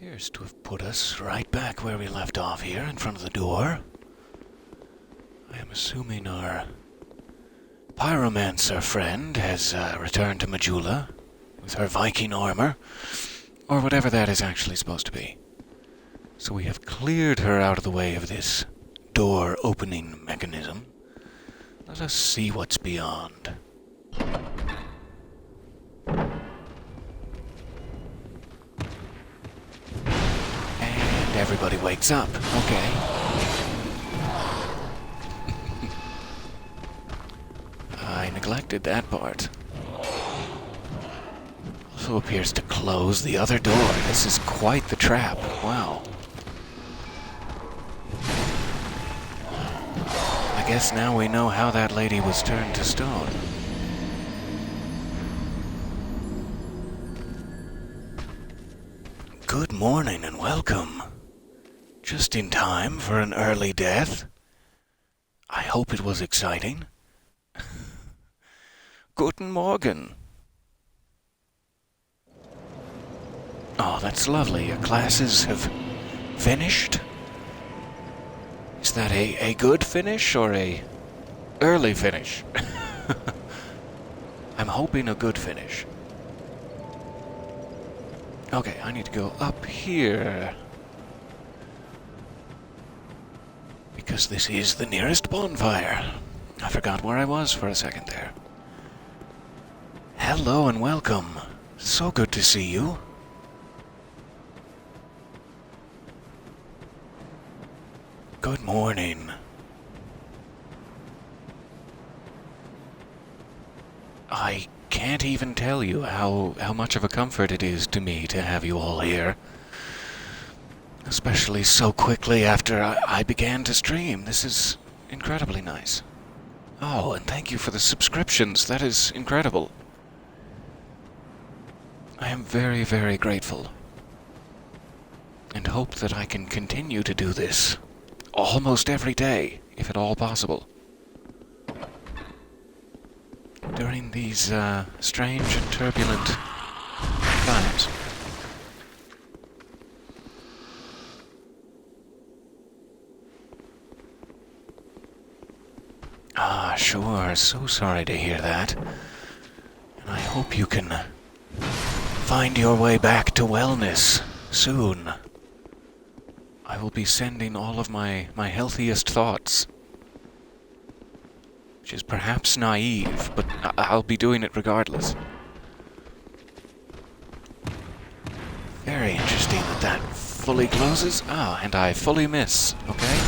Appears to have put us right back where we left off here, in front of the door. I am assuming our pyromancer friend has returned to Majula with her Viking armor, or whatever that is actually supposed to be. So we have cleared her out of the way of this door-opening mechanism. Let us see what's beyond. And everybody wakes up. Okay. I neglected that part. Also appears to close the other door. This is quite the trap. Wow. I guess now we know how that lady was turned to stone. Good morning and welcome. Just in time for an early death. I hope it was exciting. Guten Morgen. Oh, that's lovely. Your classes have finished? Is that a good finish or a early finish? I'm hoping a good finish. Okay, I need to go up here. Because this is the nearest bonfire. I forgot where I was for a second there. Hello and welcome. So good to see you. Good morning. I can't even tell you how much of a comfort it is to me to have you all here. Especially so quickly after I began to stream. This is incredibly nice. Oh, and thank you for the subscriptions. That is incredible. I am very, very grateful. And hope that I can continue to do this almost every day, if at all possible. During these strange and turbulent times. Ah, sure. So sorry to hear that. And I hope you can find your way back to wellness soon. I will be sending all of my healthiest thoughts. Which is perhaps naive, but I'll be doing it regardless. Very interesting that fully closes. Ah, and I fully miss. Okay?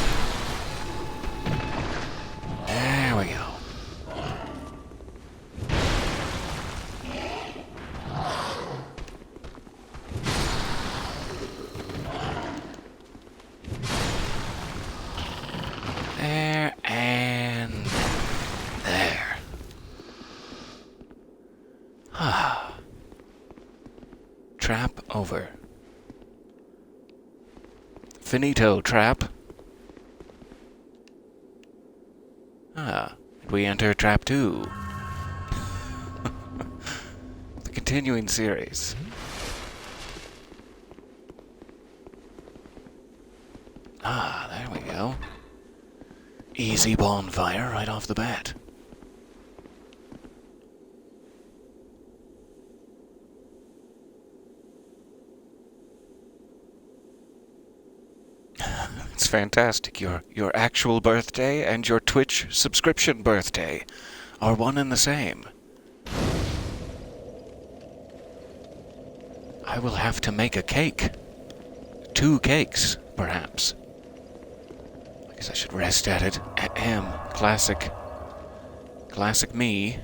There we go. There and there. Ah. Trap over. Finito trap. Ah, and we enter trap 2. The continuing series. Ah, there we go. Easy bonfire right off the bat. It's fantastic. Your actual birthday and your Twitch subscription birthday are one and the same. I will have to make a cake. 2 cakes, perhaps. I guess I should rest at it. Ahem. Classic me.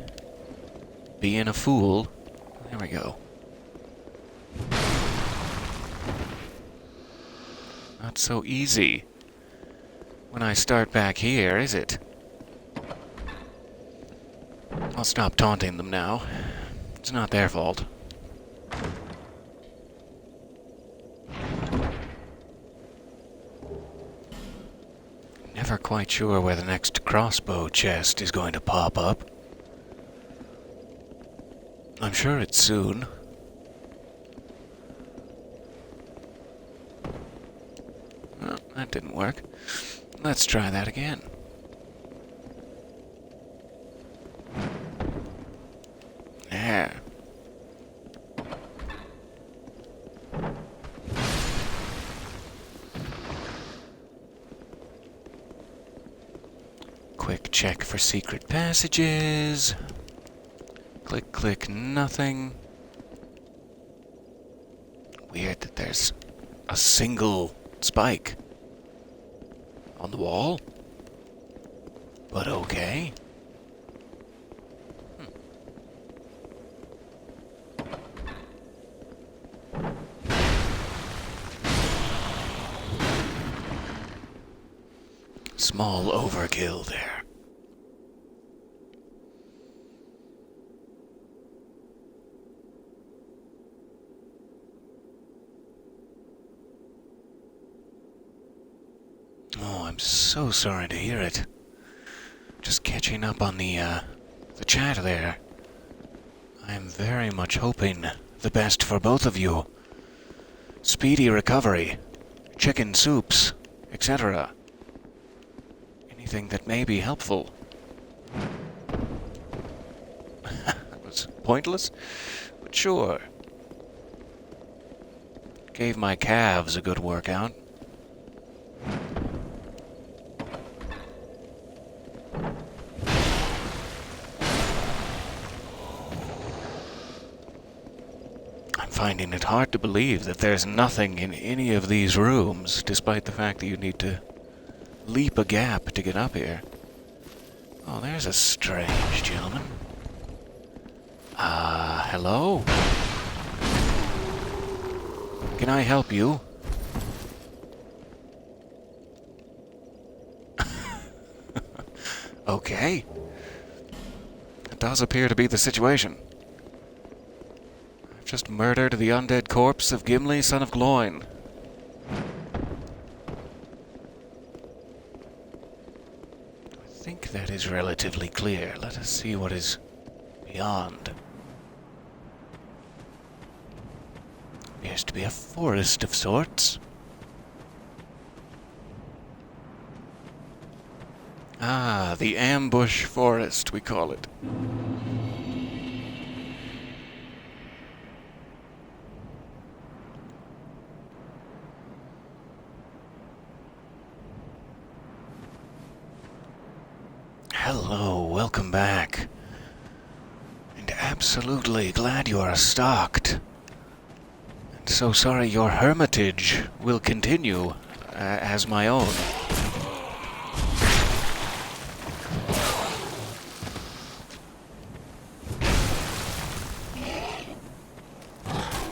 Being a fool. There we go. Not so easy when I start back here, is it? I'll stop taunting them now. It's not their fault. Never quite sure where the next crossbow chest is going to pop up. I'm sure it's soon. that didn't work. Let's try that again. There. Quick check for secret passages. Click, click, nothing. Weird that there's a single spike on the wall. But okay. Small overkill there. Oh, I'm so sorry to hear it. Just catching up on the chat there. I am very much hoping the best for both of you. Speedy recovery, chicken soups, etc. Anything that may be helpful. That was pointless, but sure. Gave my calves a good workout. I'm finding it hard to believe that there's nothing in any of these rooms, despite the fact that you need to leap a gap to get up here. Oh, there's a strange gentleman. Hello? Can I help you? Okay. It does appear to be the situation. I've just murdered the undead corpse of Gimli, son of Gloin. I think that is relatively clear. Let us see what is beyond. Appears to be a forest of sorts. Ah, the ambush forest, we call it. Hello, welcome back. And absolutely glad you are stocked. And so sorry your hermitage will continue as my own.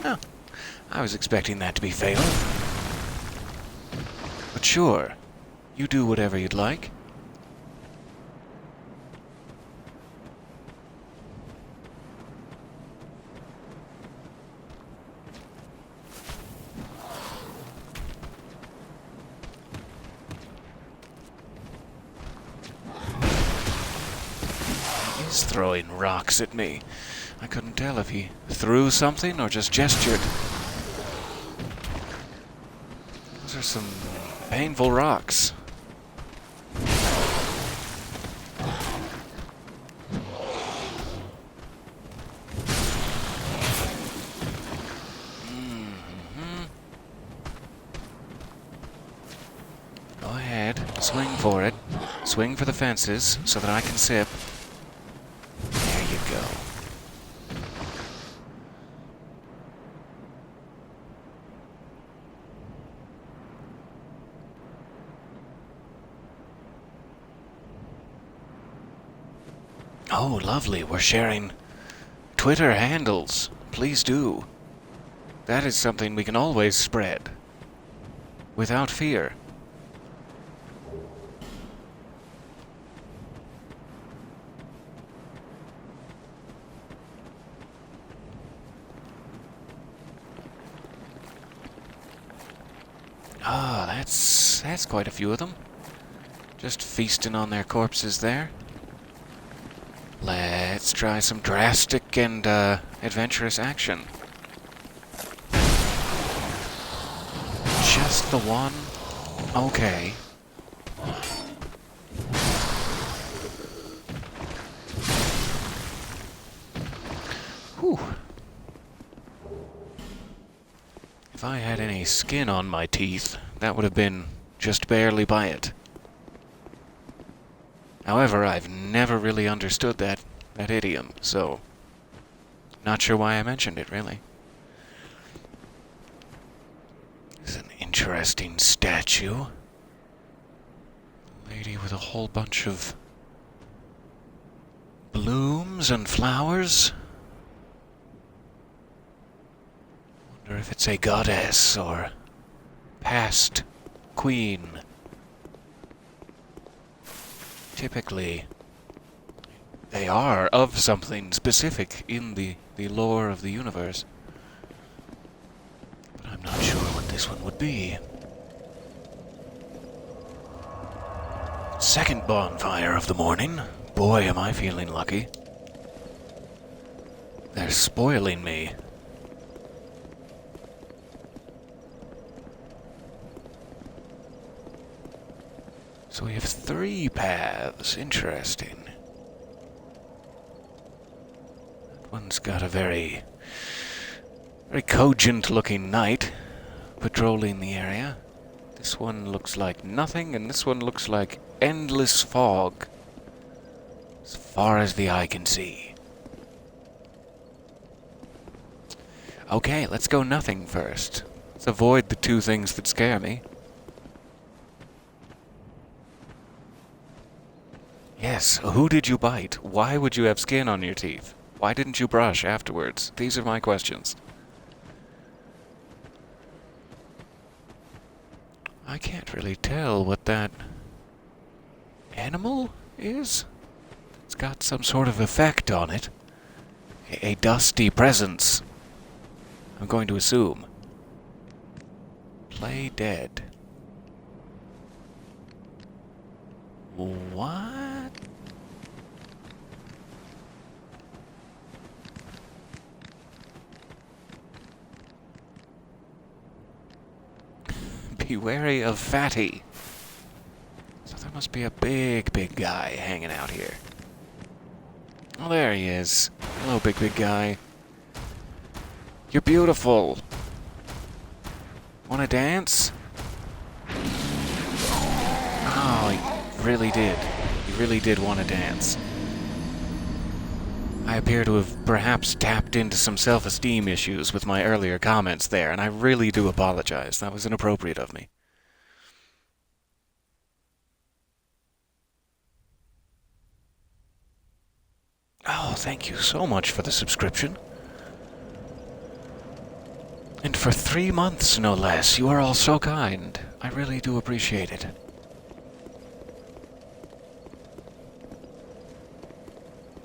Oh, I was expecting that to be fatal. But sure, you do whatever you'd like. He's throwing rocks at me. I couldn't tell if he threw something or just gestured. Those are some painful rocks. Go ahead, swing for it. Swing for the fences so that I can sip. There you go. Oh, lovely. We're sharing Twitter handles. Please do. That is something we can always spread. Without fear. Ah, that's quite a few of them. Just feasting on their corpses there. Let's try some drastic and adventurous action. Just the one. Okay. Whew. If I had any skin on my teeth, that would have been just barely by it. However, I've never really understood that idiom, so not sure why I mentioned it, really. This is an interesting statue. Lady with a whole bunch of blooms and flowers. Wonder if it's a goddess or past queen. Typically, they are of something specific in the lore of the universe. But I'm not sure what this one would be. Second bonfire of the morning. Boy, am I feeling lucky. They're spoiling me. So we have 3 paths. Interesting. That one's got a very cogent-looking knight patrolling the area. This one looks like nothing, and this one looks like endless fog, as far as the eye can see. Okay, let's go nothing first. Let's avoid the 2 things that scare me. Yes, who did you bite? Why would you have skin on your teeth? Why didn't you brush afterwards? These are my questions. I can't really tell what that animal is. It's got some sort of effect on it. A dusty presence, I'm going to assume. Play dead. What? Be wary of Fatty. So there must be a big guy hanging out here. Oh, there he is. Hello, big guy. You're beautiful. Wanna dance? Oh, he really did. He really did want to dance. I appear to have perhaps tapped into some self-esteem issues with my earlier comments there, and I really do apologize. That was inappropriate of me. Oh, thank you so much for the subscription. And for 3 months, no less. You are all so kind. I really do appreciate it.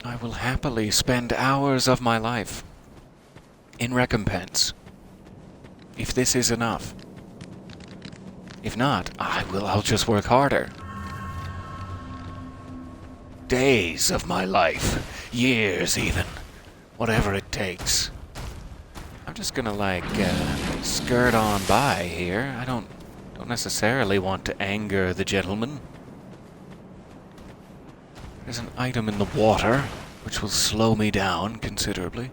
I will happily spend hours of my life in recompense, if this is enough. If not, I'll just work harder. Days of my life, years even, whatever it takes. I'm just gonna skirt on by here. I don't necessarily want to anger the gentleman. There's an item in the water, which will slow me down considerably.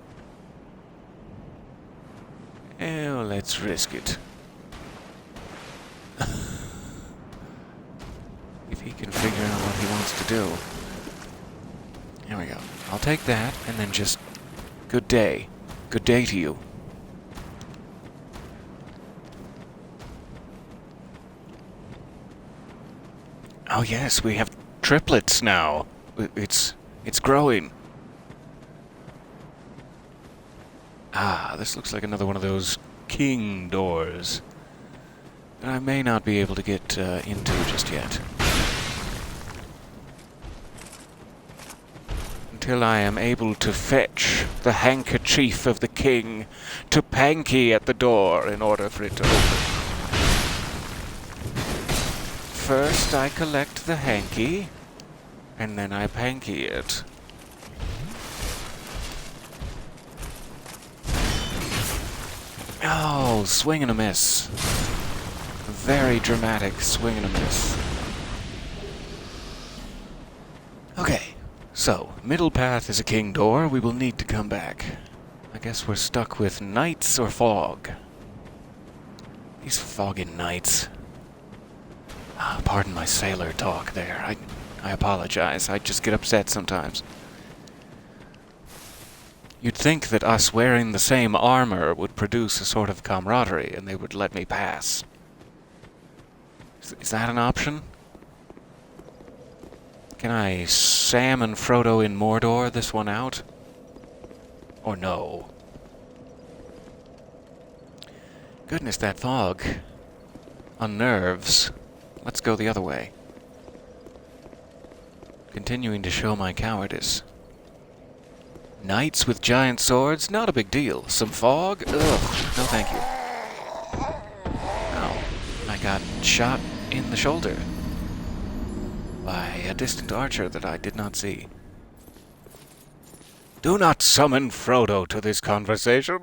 Oh, let's risk it. If he can figure out what he wants to do. Here we go. I'll take that, and then just... Good day. Good day to you. Oh yes, we have triplets now. It's growing. Ah, this looks like another one of those king doors that I may not be able to get into just yet. Until I am able to fetch the handkerchief of the king to Panky at the door in order for it to open. First I collect the hanky, and then I Panky it. Oh, swing and a miss. Very dramatic swing and a miss. Okay, so, middle path is a king door. We will need to come back. I guess we're stuck with nights or fog. These foggy nights. Pardon my sailor talk there. I apologize. I just get upset sometimes. You'd think that us wearing the same armor would produce a sort of camaraderie, and they would let me pass. Is that an option? Can I Sam and Frodo in Mordor this one out? Or no? Goodness, that fog unnerves. Let's go the other way. Continuing to show my cowardice. Knights with giant swords? Not a big deal. Some fog? Ugh, no thank you. Oh, I got shot in the shoulder by a distant archer that I did not see. Do not summon Frodo to this conversation.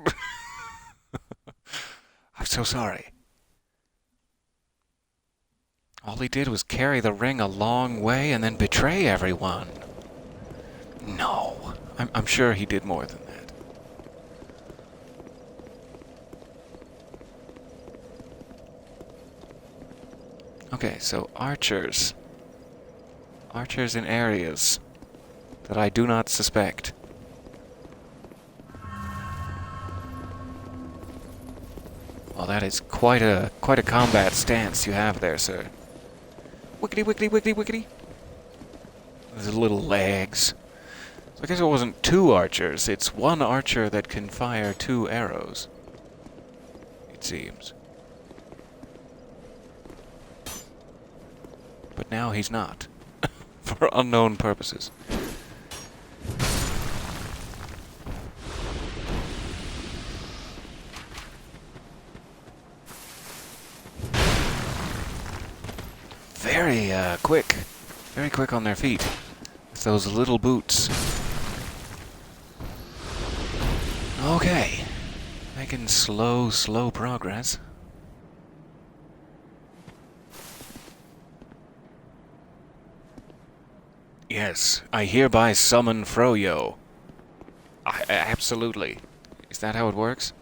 I'm so sorry. All he did was carry the ring a long way and then betray everyone. No, I'm sure he did more than that. Okay, so archers. Archers in areas that I do not suspect. Well, that is quite a combat stance you have there, sir. Wickety, wickety, wickety, wickety. Those little legs. So I guess it wasn't two archers. It's one archer that can fire 2 arrows. It seems. But now he's not. For unknown purposes. Very quick. Very quick on their feet. With those little boots. Okay. Making slow progress. Yes, I hereby summon Froyo. Absolutely. Is that how it works?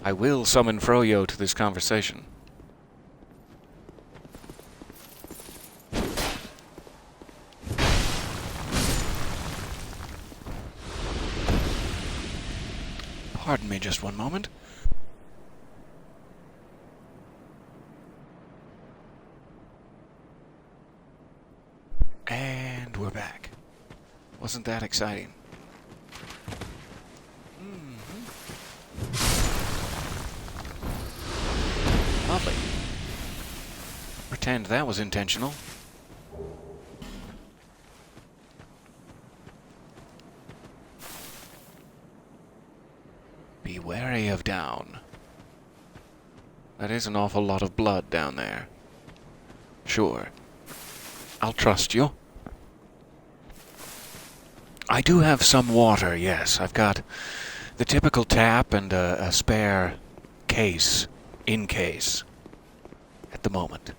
I will summon Froyo to this conversation. Pardon me just one moment. And we're back. Wasn't that exciting? Lovely. Pretend that was intentional. Be wary of down. That is an awful lot of blood down there. Sure. I'll trust you. I do have some water, yes. I've got the typical tap and a spare case, in case, at the moment.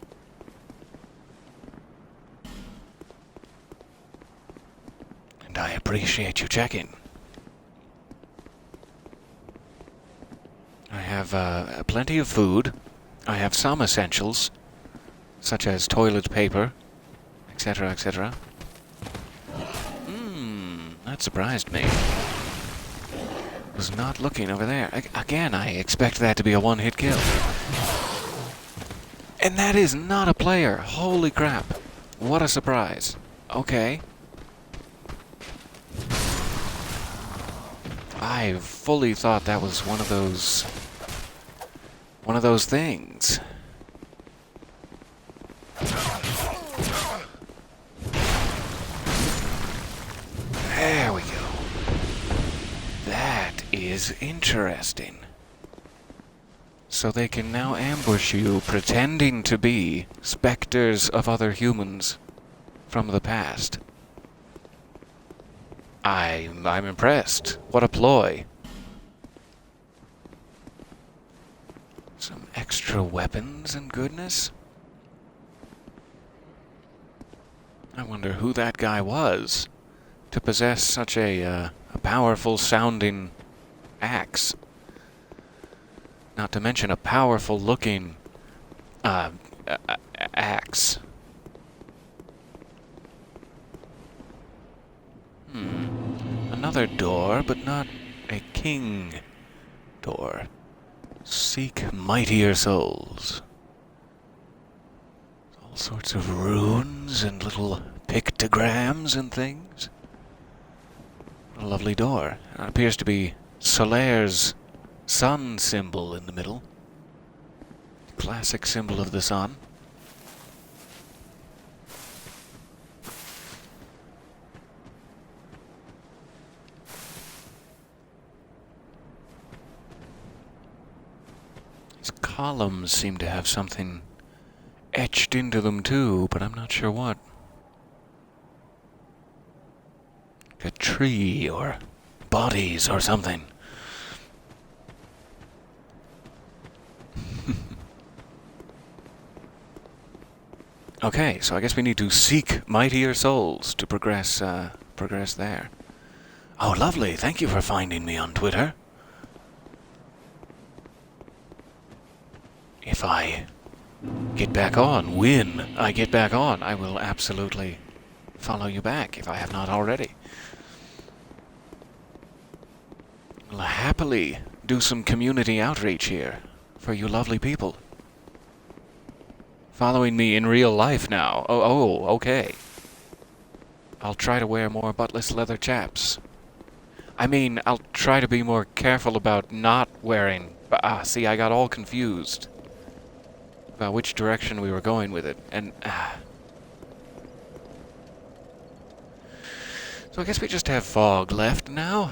And I appreciate you checking. I have plenty of food. I have some essentials, such as toilet paper, etc., etc. That surprised me. Was not looking over there. Again, I expect that to be a one-hit kill. And that is not a player. Holy crap. What a surprise. Okay. I fully thought that was one of those things. There we go. That is interesting. So they can now ambush you pretending to be specters of other humans from the past. I'm impressed. What a ploy. Some extra weapons and goodness. I wonder who that guy was to possess such a powerful sounding axe. Not to mention a powerful looking axe. Another door, but not a king door. Seek mightier souls. All sorts of runes and little pictograms and things. What a lovely door. It appears to be Solaire's sun symbol in the middle. Classic symbol of the sun. These columns seem to have something etched into them too, but I'm not sure what. A tree or bodies or something. Okay, so I guess we need to seek mightier souls to progress there. Oh, lovely. Thank you for finding me on Twitter. If I get back on, when I get back on, I will absolutely follow you back if I have not already. I'll happily do some community outreach here for you lovely people. Following me in real life now. Oh, okay. I'll try to wear more buttless leather chaps. I mean, I'll try to be more careful about not wearing... see, I got all confused about which direction we were going with it, and... So I guess we just have fog left now.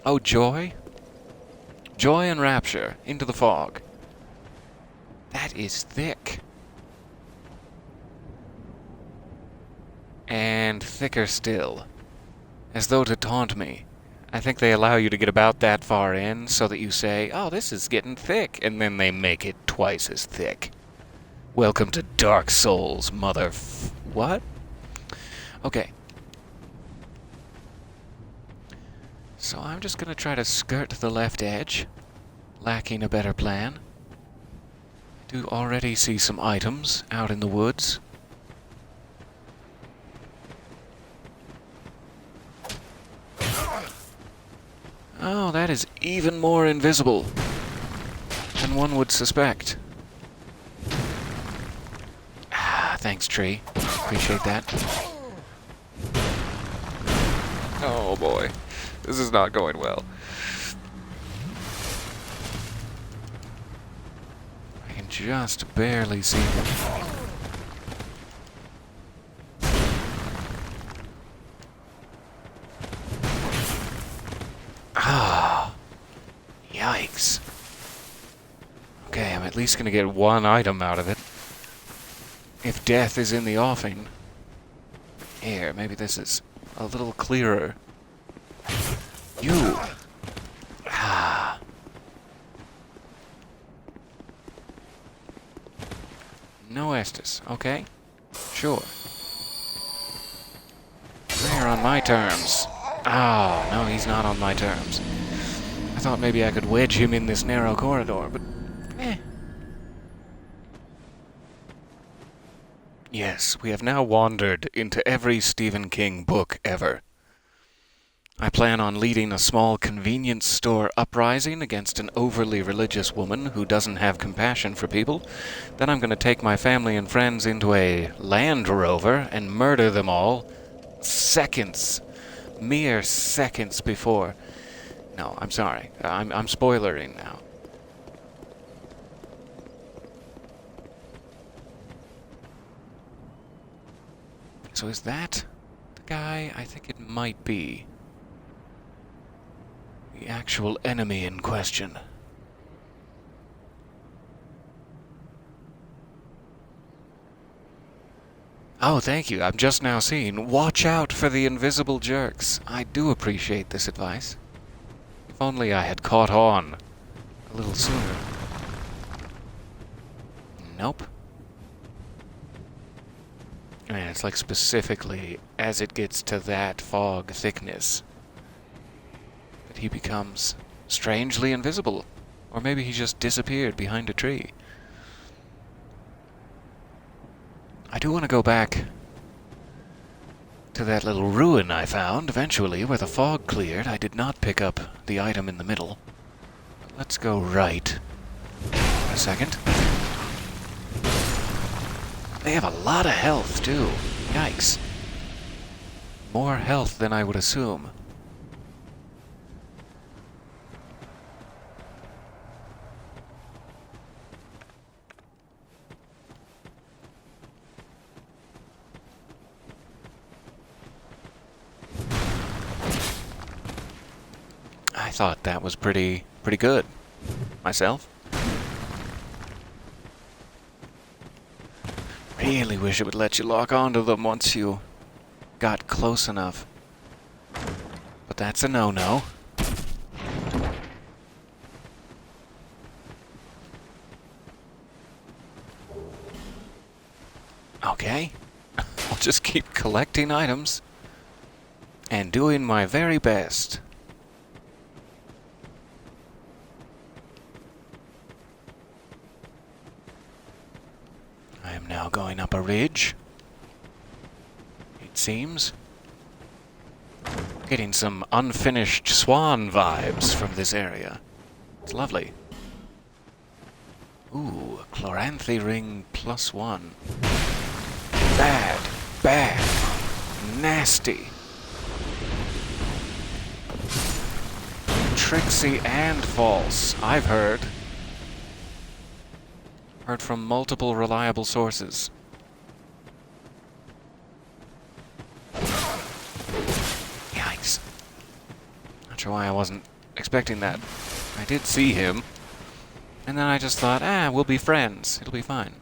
Oh, joy. Joy and rapture into the fog. That is thick. And thicker still. As though to taunt me. I think they allow you to get about that far in so that you say, oh, this is getting thick, and then they make it twice as thick. Welcome to Dark Souls, what? Okay. So I'm just gonna try to skirt the left edge, lacking a better plan. I do already see some items out in the woods. Oh, that is even more invisible than one would suspect. Thanks, tree. Appreciate that. Oh boy. This is not going well. I can just barely see them. Yikes. Okay, I'm at least gonna get one item out of it. If death is in the offing. Here, maybe this is a little clearer. You! No Estes, okay? Sure. They're on my terms. Oh, no, he's not on my terms. I thought maybe I could wedge him in this narrow corridor, but... Yes, we have now wandered into every Stephen King book ever. I plan on leading a small convenience store uprising against an overly religious woman who doesn't have compassion for people. Then I'm going to take my family and friends into a Land Rover and murder them all mere seconds before. No, I'm sorry. I'm spoilering now. So is that the guy? I think it might be. The actual enemy in question. Oh, thank you. I'm just now seeing. Watch out for the invisible jerks. I do appreciate this advice. If only I had caught on a little sooner. Nope. And it's like specifically as it gets to that fog thickness that he becomes strangely invisible. Or maybe he just disappeared behind a tree. I do want to go back to that little ruin I found eventually where the fog cleared. I did not pick up the item in the middle. Let's go right for a second. They have a lot of health too. Yikes. More health than I would assume. I thought that was pretty good myself. Really wish it would let you lock onto them once you got close enough. But that's a no-no. Okay. I'll just keep collecting items and doing my very best. I am now going up a ridge, it seems. Getting some unfinished swan vibes from this area. It's lovely. Ooh, a chloranthy ring +1. Bad, bad, nasty. Tricksy and false, I've heard. Heard from multiple reliable sources. Yikes. Not sure why I wasn't expecting that. I did see him, and then I just thought, we'll be friends. It'll be fine.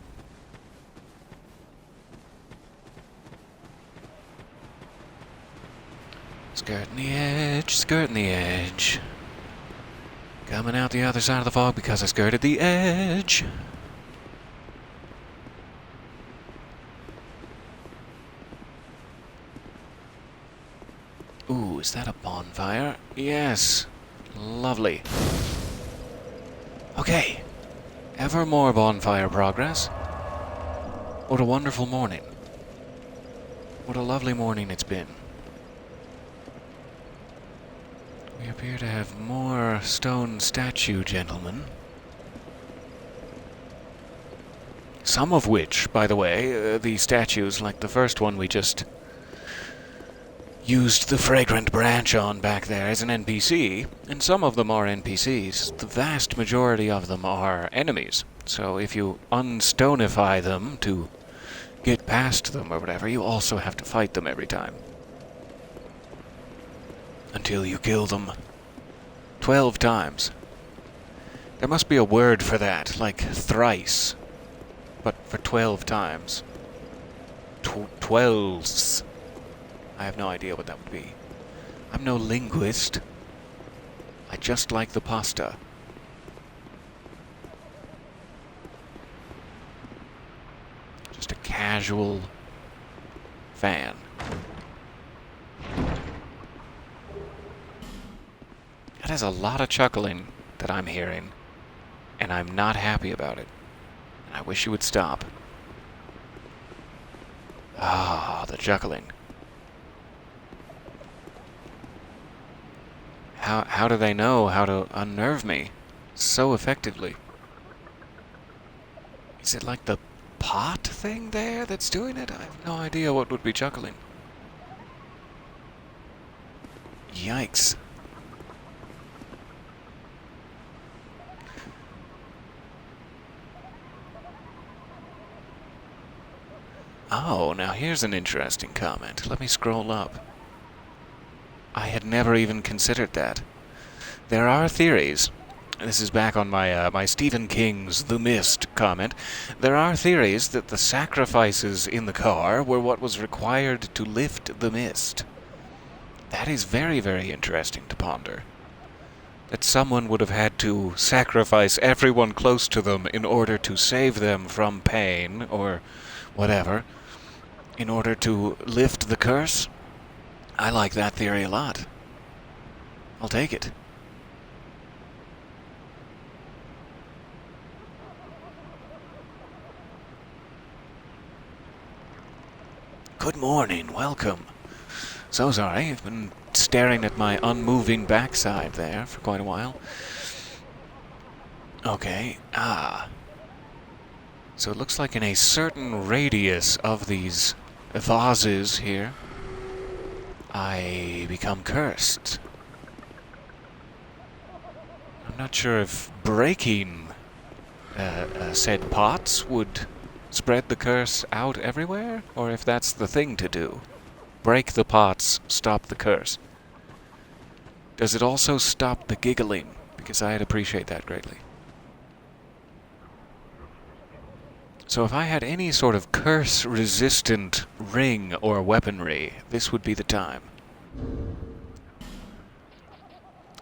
Skirting the edge, skirting the edge. Coming out the other side of the fog because I skirted the edge. Ooh, is that a bonfire? Yes. Lovely. Okay. Ever more bonfire progress. What a wonderful morning. What a lovely morning it's been. We appear to have more stone statue gentlemen. Some of which, by the way, the statues, like the first one we just used the fragrant branch on back there as an NPC, and some of them are NPCs. The vast majority of them are enemies. So if you unstonify them to get past them or whatever, you also have to fight them every time. Until you kill them 12 times. There must be a word for that, like thrice, but for 12 times. Twelves. I have no idea what that would be. I'm no linguist. I just like the pasta. Just a casual fan. That is a lot of chuckling that I'm hearing, and I'm not happy about it. I wish you would stop. Ah, the chuckling. How do they know how to unnerve me so effectively? Is it like the pot thing there that's doing it? I have no idea what would be chuckling. Yikes. Oh, now here's an interesting comment. Let me scroll up. I had never even considered that. There are theories. This is back on my my Stephen King's The Mist comment. There are theories that the sacrifices in the car were what was required to lift the mist. That is very, very interesting to ponder. that someone would have had to sacrifice everyone close to them in order to save them from pain or whatever, in order to lift the curse. I like that theory a lot. I'll take it. Good morning, welcome. So sorry, I've been staring at my unmoving backside there for quite a while. Okay, so it looks like in a certain radius of these vases here, I become cursed. I'm not sure if breaking said pots would spread the curse out everywhere, or if that's the thing to do. Break the pots, stop the curse. Does it also stop the giggling? Because I'd appreciate that greatly. So if I had any sort of curse-resistant ring or weaponry, this would be the time.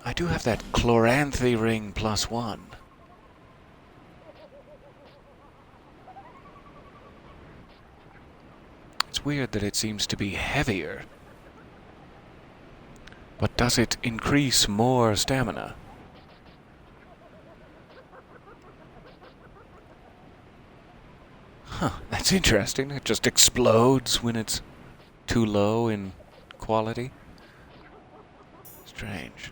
I do have that chloranthy ring +1. It's weird that it seems to be heavier. But does it increase more stamina? Huh, that's interesting. It just explodes when it's too low in quality. Strange.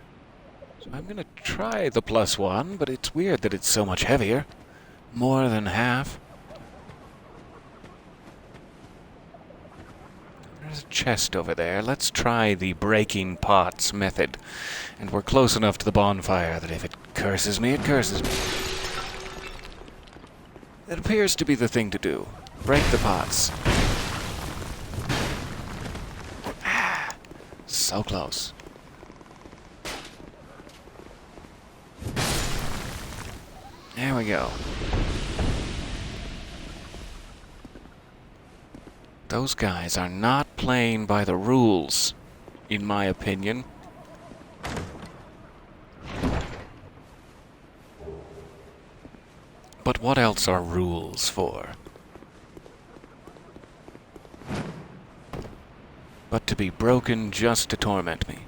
So I'm gonna try the +1, but it's weird that it's so much heavier. More than half. There's a chest over there. Let's try the breaking pots method. And we're close enough to the bonfire that if it curses me, it curses me. It appears to be the thing to do. Break the pots. Ah, so close. There we go. Those guys are not playing by the rules, in my opinion. But what else are rules for? But to be broken just to torment me.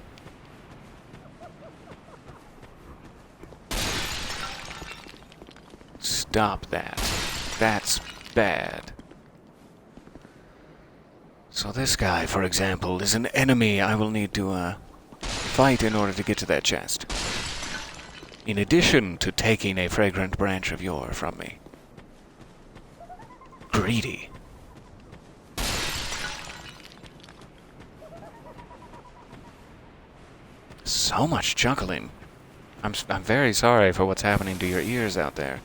Stop that. That's bad. So this guy, for example, is an enemy I will need to fight in order to get to that chest. In addition to taking a fragrant branch of yore from me. Greedy. So much chuckling. I'm very sorry for what's happening to your ears out there.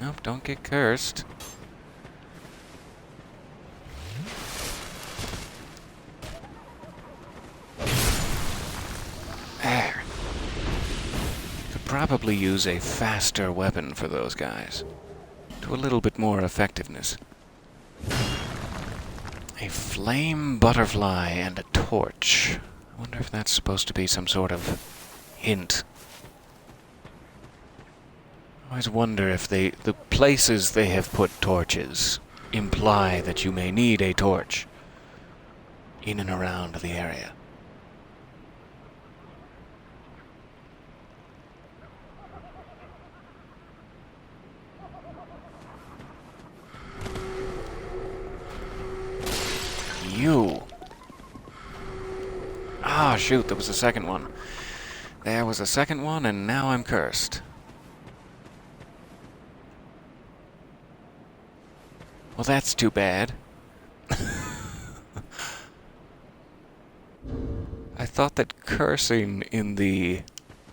Nope, don't get cursed. There. Could probably use a faster weapon for those guys. To a little bit more effectiveness. A flame butterfly and a torch. I wonder if that's supposed to be some sort of hint. I always wonder if the places they have put torches imply that you may need a torch in and around the area. You. Ah, shoot, there was a second one. There was a second one, and now I'm cursed. Well, that's too bad. I thought that cursing in the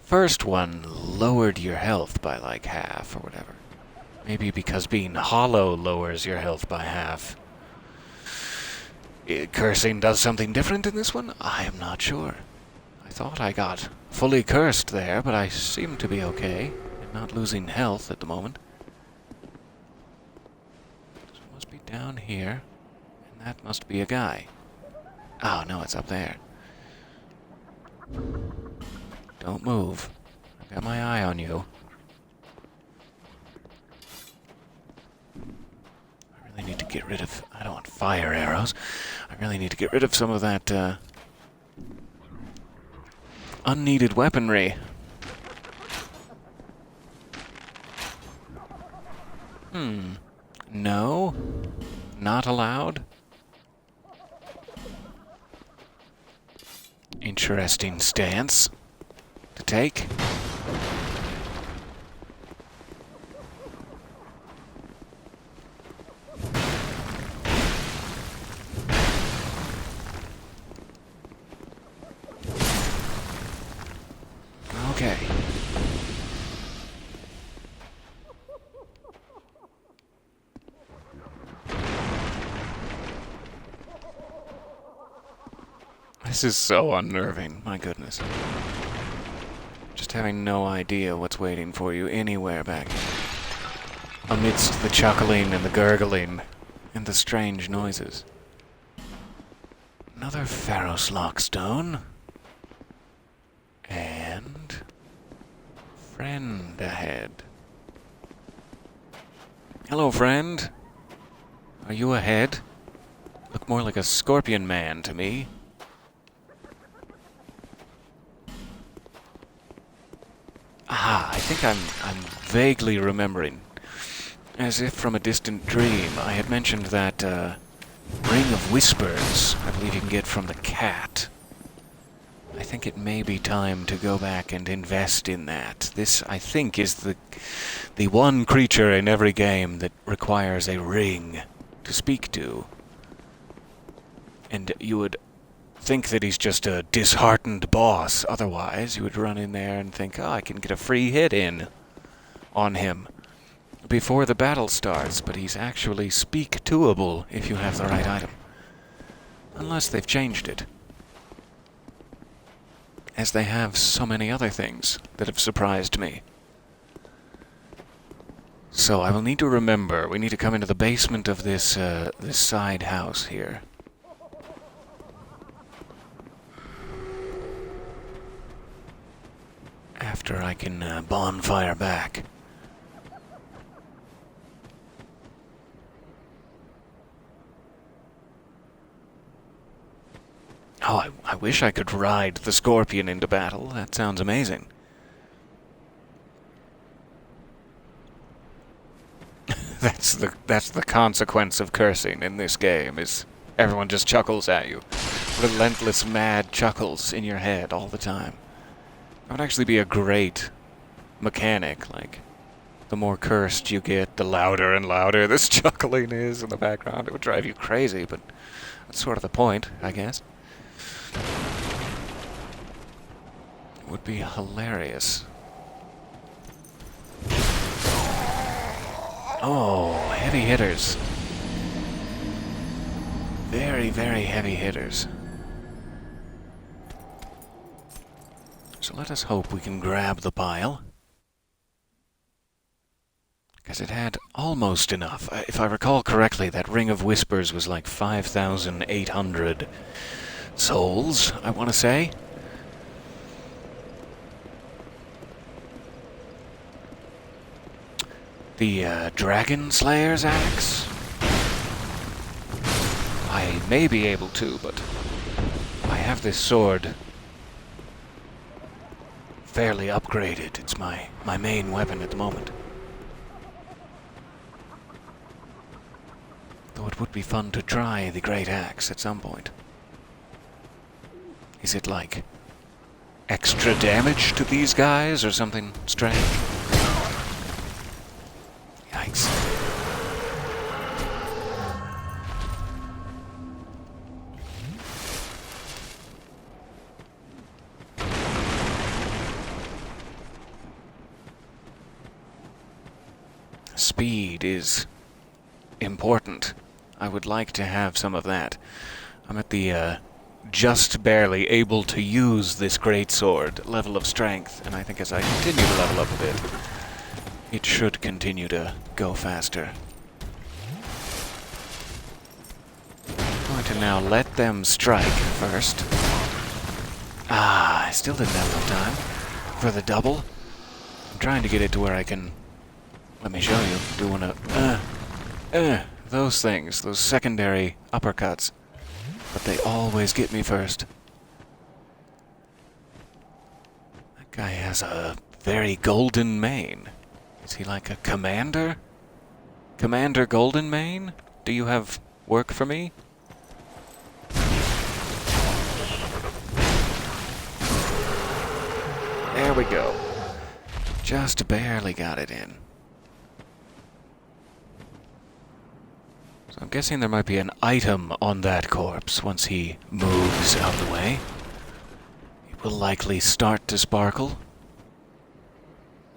first one lowered your health by like half or whatever. Maybe because being hollow lowers your health by half. Cursing does something different in this one? I am not sure. I thought I got fully cursed there, but I seem to be okay. I'm not losing health at the moment. down here, and that must be a guy. Oh, no, it's up there. Don't move. I've got my eye on you. I really need to get rid of... I don't want fire arrows. I really need to get rid of some of that, unneeded weaponry. No. Not allowed. Interesting stance to take. Okay. This is so unnerving, my goodness. Just having no idea what's waiting for you anywhere back here. Amidst the chuckling and the gurgling and the strange noises. Another Pharos lockstone. And... friend ahead. Hello, friend. Are you ahead? Look more like a scorpion man to me. Ah, I think I'm vaguely remembering. As if from a distant dream, I had mentioned that Ring of Whispers, I believe you can get from the cat. I think it may be time to go back and invest in that. This, I think, is the one creature in every game that requires a ring to speak to. And you would think that he's just a disheartened boss. Otherwise, you would run in there and think, oh, I can get a free hit in on him before the battle starts, but he's actually speak-toable if you have the right item. Unless they've changed it. As they have so many other things that have surprised me. So I will need to remember, we need to come into the basement of this side house here. After I can bonfire back. Oh, I wish I could ride the scorpion into battle. That sounds amazing. That's the consequence of cursing in this game, is everyone just chuckles at you. Relentless mad chuckles in your head all the time. That would actually be a great mechanic, like, the more cursed you get, the louder and louder this chuckling is in the background. It would drive you crazy, but that's sort of the point, I guess. It would be hilarious. Oh, heavy hitters. Very, very heavy hitters. So let us hope we can grab the pile. Because it had almost enough. If I recall correctly, that Ring of Whispers was like 5,800 souls, I want to say. The Dragon Slayer's axe? I may be able to, but I have this sword fairly upgraded. It's my main weapon at the moment. Though it would be fun to try the Great Axe at some point. Is it like extra damage to these guys or something strange? Yikes. Speed is important. I would like to have some of that. I'm at the just barely able to use this greatsword level of strength, and I think as I continue to level up a bit, it should continue to go faster. can now let them strike first. Ah, I still didn't have enough time for the double. I'm trying to get it to where I can... Let me show you. Do one of... those things. Those secondary uppercuts. But they always get me first. That guy has a very golden mane. Is he like a commander? Commander Golden Mane? Do you have work for me? There we go. Just barely got it in. So I'm guessing there might be an item on that corpse once he moves out of the way. It will likely start to sparkle.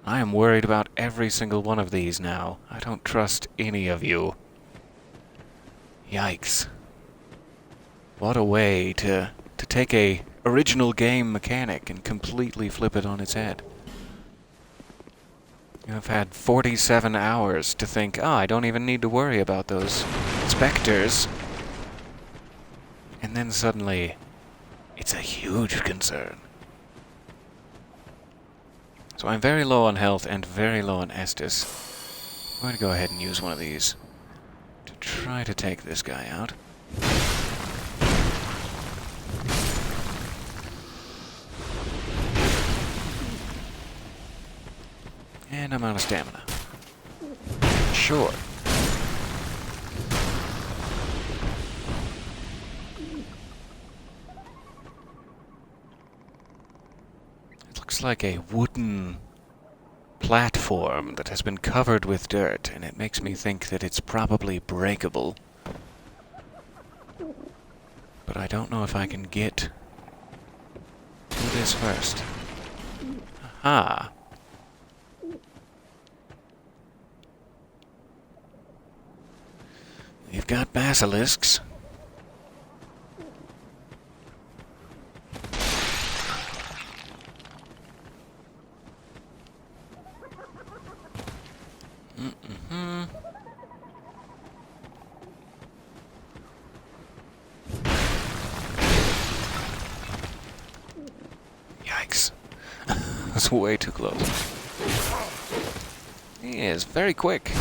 I am worried about every single one of these now. I don't trust any of you. Yikes. What a way to take a original game mechanic and completely flip it on its head. You have had 47 hours to think, I don't even need to worry about those specters. And then suddenly, it's a huge concern. So I'm very low on health and very low on Estus. I'm going to go ahead and use one of these to try to take this guy out. And I'm out of stamina. Sure. It looks like a wooden platform that has been covered with dirt, and it makes me think that it's probably breakable. But I don't know if I can get to this first. Aha! We've got basilisks. Yikes. That's way too close. He is very quick.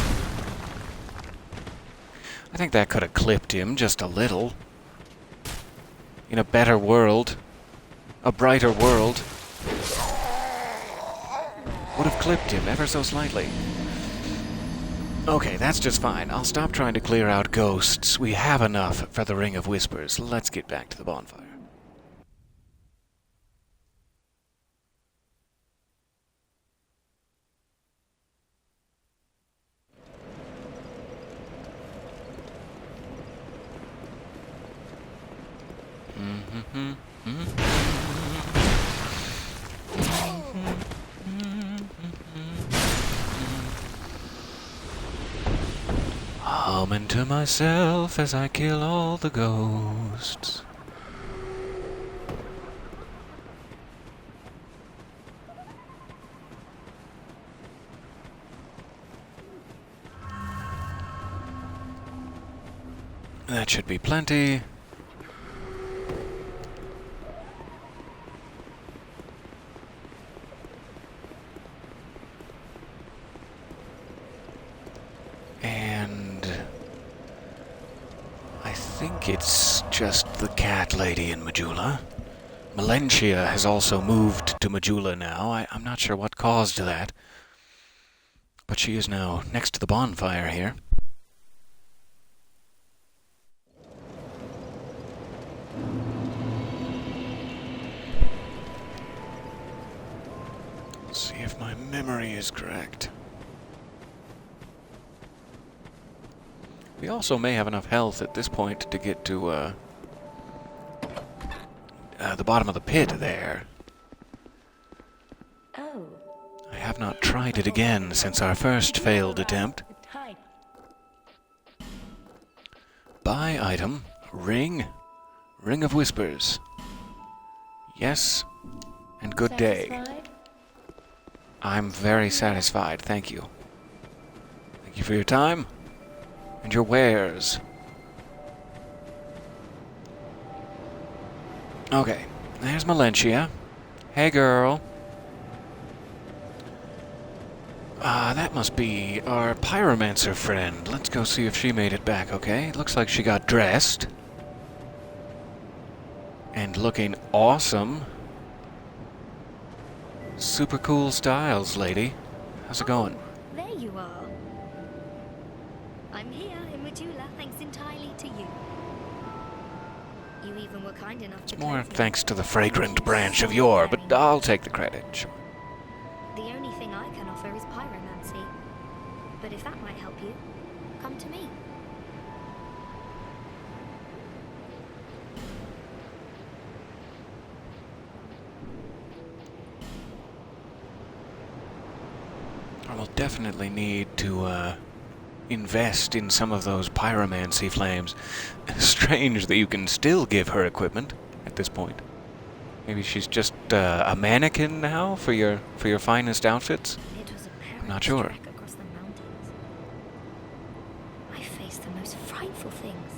I think that could have clipped him just a little. In a better world, a brighter world, would have clipped him ever so slightly. Okay, that's just fine. I'll stop trying to clear out ghosts. We have enough for the Ring of Whispers. Let's get back to the bonfire. Humming to myself as I kill all the ghosts. That should be plenty. I think it's just the cat lady in Majula. Melentia has also moved to Majula now. I'm not sure what caused that. But she is now next to the bonfire here. Let's see if my memory is correct. We also may have enough health at this point to get to the bottom of the pit there. Oh. I have not tried it again since our first failed attempt. Buy item, ring, Ring of Whispers. Yes, and good day. I'm very satisfied, thank you. Thank you for your time. And your wares. Okay, there's Melentia. Hey, girl. That must be our pyromancer friend. Let's go see if she made it back, okay? Looks like she got dressed. And looking awesome. Super cool styles, lady. How's it going? There you are. I'm here in Majula, thanks entirely to you. You even were kind enough to It's more clothe me. thanks to the fragrant branch of yore, but I'll take the credit, sure. The only thing I can offer is pyromancy. But if that might help you, come to me. I will definitely need to, invest in some of those pyromancy flames. Strange that you can still give her equipment at this point. Maybe she's just a mannequin now for your finest outfits? It was a perilous Not sure. trek across the mountains. I faced the most frightful things.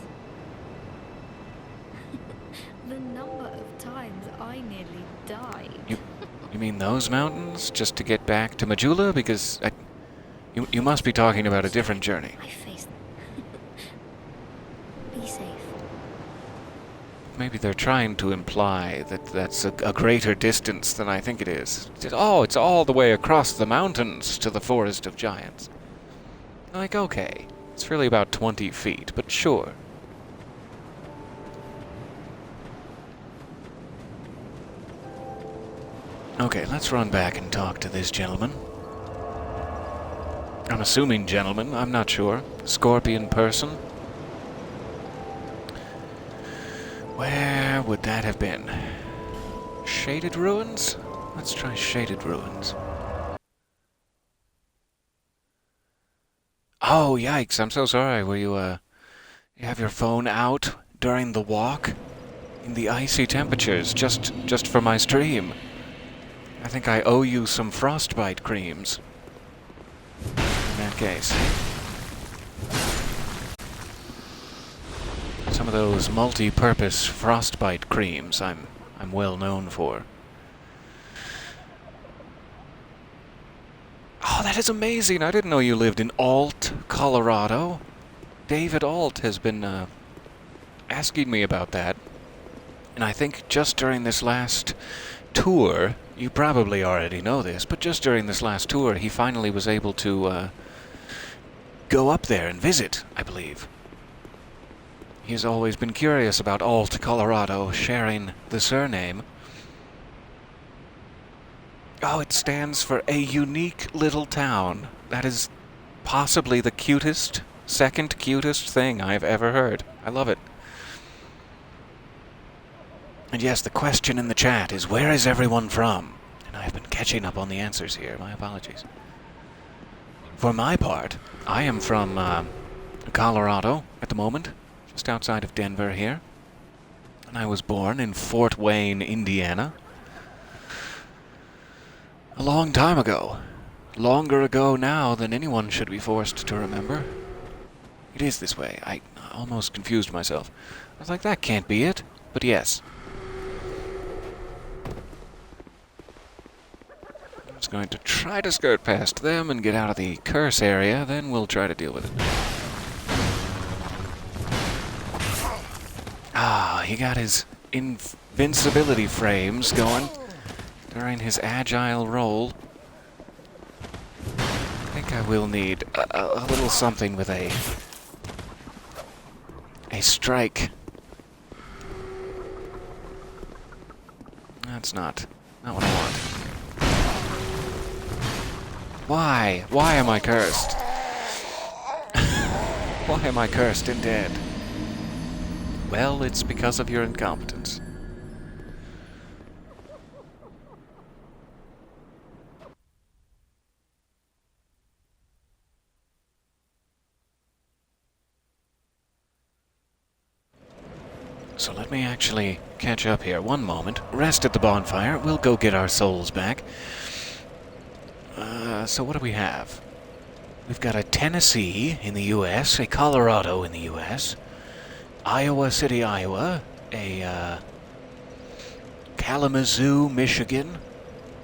The number of times I nearly died. You mean those mountains, just to get back to Majula? Because you must be talking about a different journey. I faced... Be safe. Maybe they're trying to imply that that's a greater distance than I think it is. Oh, it's all the way across the mountains to the Forest of Giants. Like, okay, it's really about 20 feet, but sure. Okay, let's run back and talk to this gentleman. I'm assuming gentleman, I'm not sure. Scorpion person. Where would that have been? Shaded Ruins? Let's try Shaded Ruins. Oh, yikes, I'm so sorry. Were you, you have your phone out during the walk? In the icy temperatures, just for my stream. I think I owe you some frostbite creams. In that case. Some of those multi-purpose frostbite creams I'm well known for. Oh, that is amazing! I didn't know you lived in Alt, Colorado. David Alt has been asking me about that. And I think just during this last tour, you probably already know this, but just during this last tour, he finally was able to go up there and visit, I believe. He's always been curious about Alt, Colorado, sharing the surname. Oh, it stands for a unique little town. That is possibly the cutest, second cutest thing I've ever heard. I love it. And yes, the question in the chat is, where is everyone from? And I've been catching up on the answers here. My apologies. For my part, I am from Colorado at the moment, just outside of Denver here. And I was born in Fort Wayne, Indiana. A long time ago. Longer ago now than anyone should be forced to remember. It is this way. I almost confused myself. I was like, that can't be it. But yes. I'm just going to try to skirt past them and get out of the curse area, then we'll try to deal with it. Ah, he got his invincibility frames going during his agile roll. I think I will need a little something with a strike. That's not what I want. Why? Why am I cursed? Why am I cursed and dead? Well, it's because of your incompetence. So let me actually catch up here. One moment. Rest at the bonfire. We'll go get our souls back. So what do we have? We've got a Tennessee in the U.S., a Colorado in the U.S., Iowa City, Iowa, a Kalamazoo, Michigan.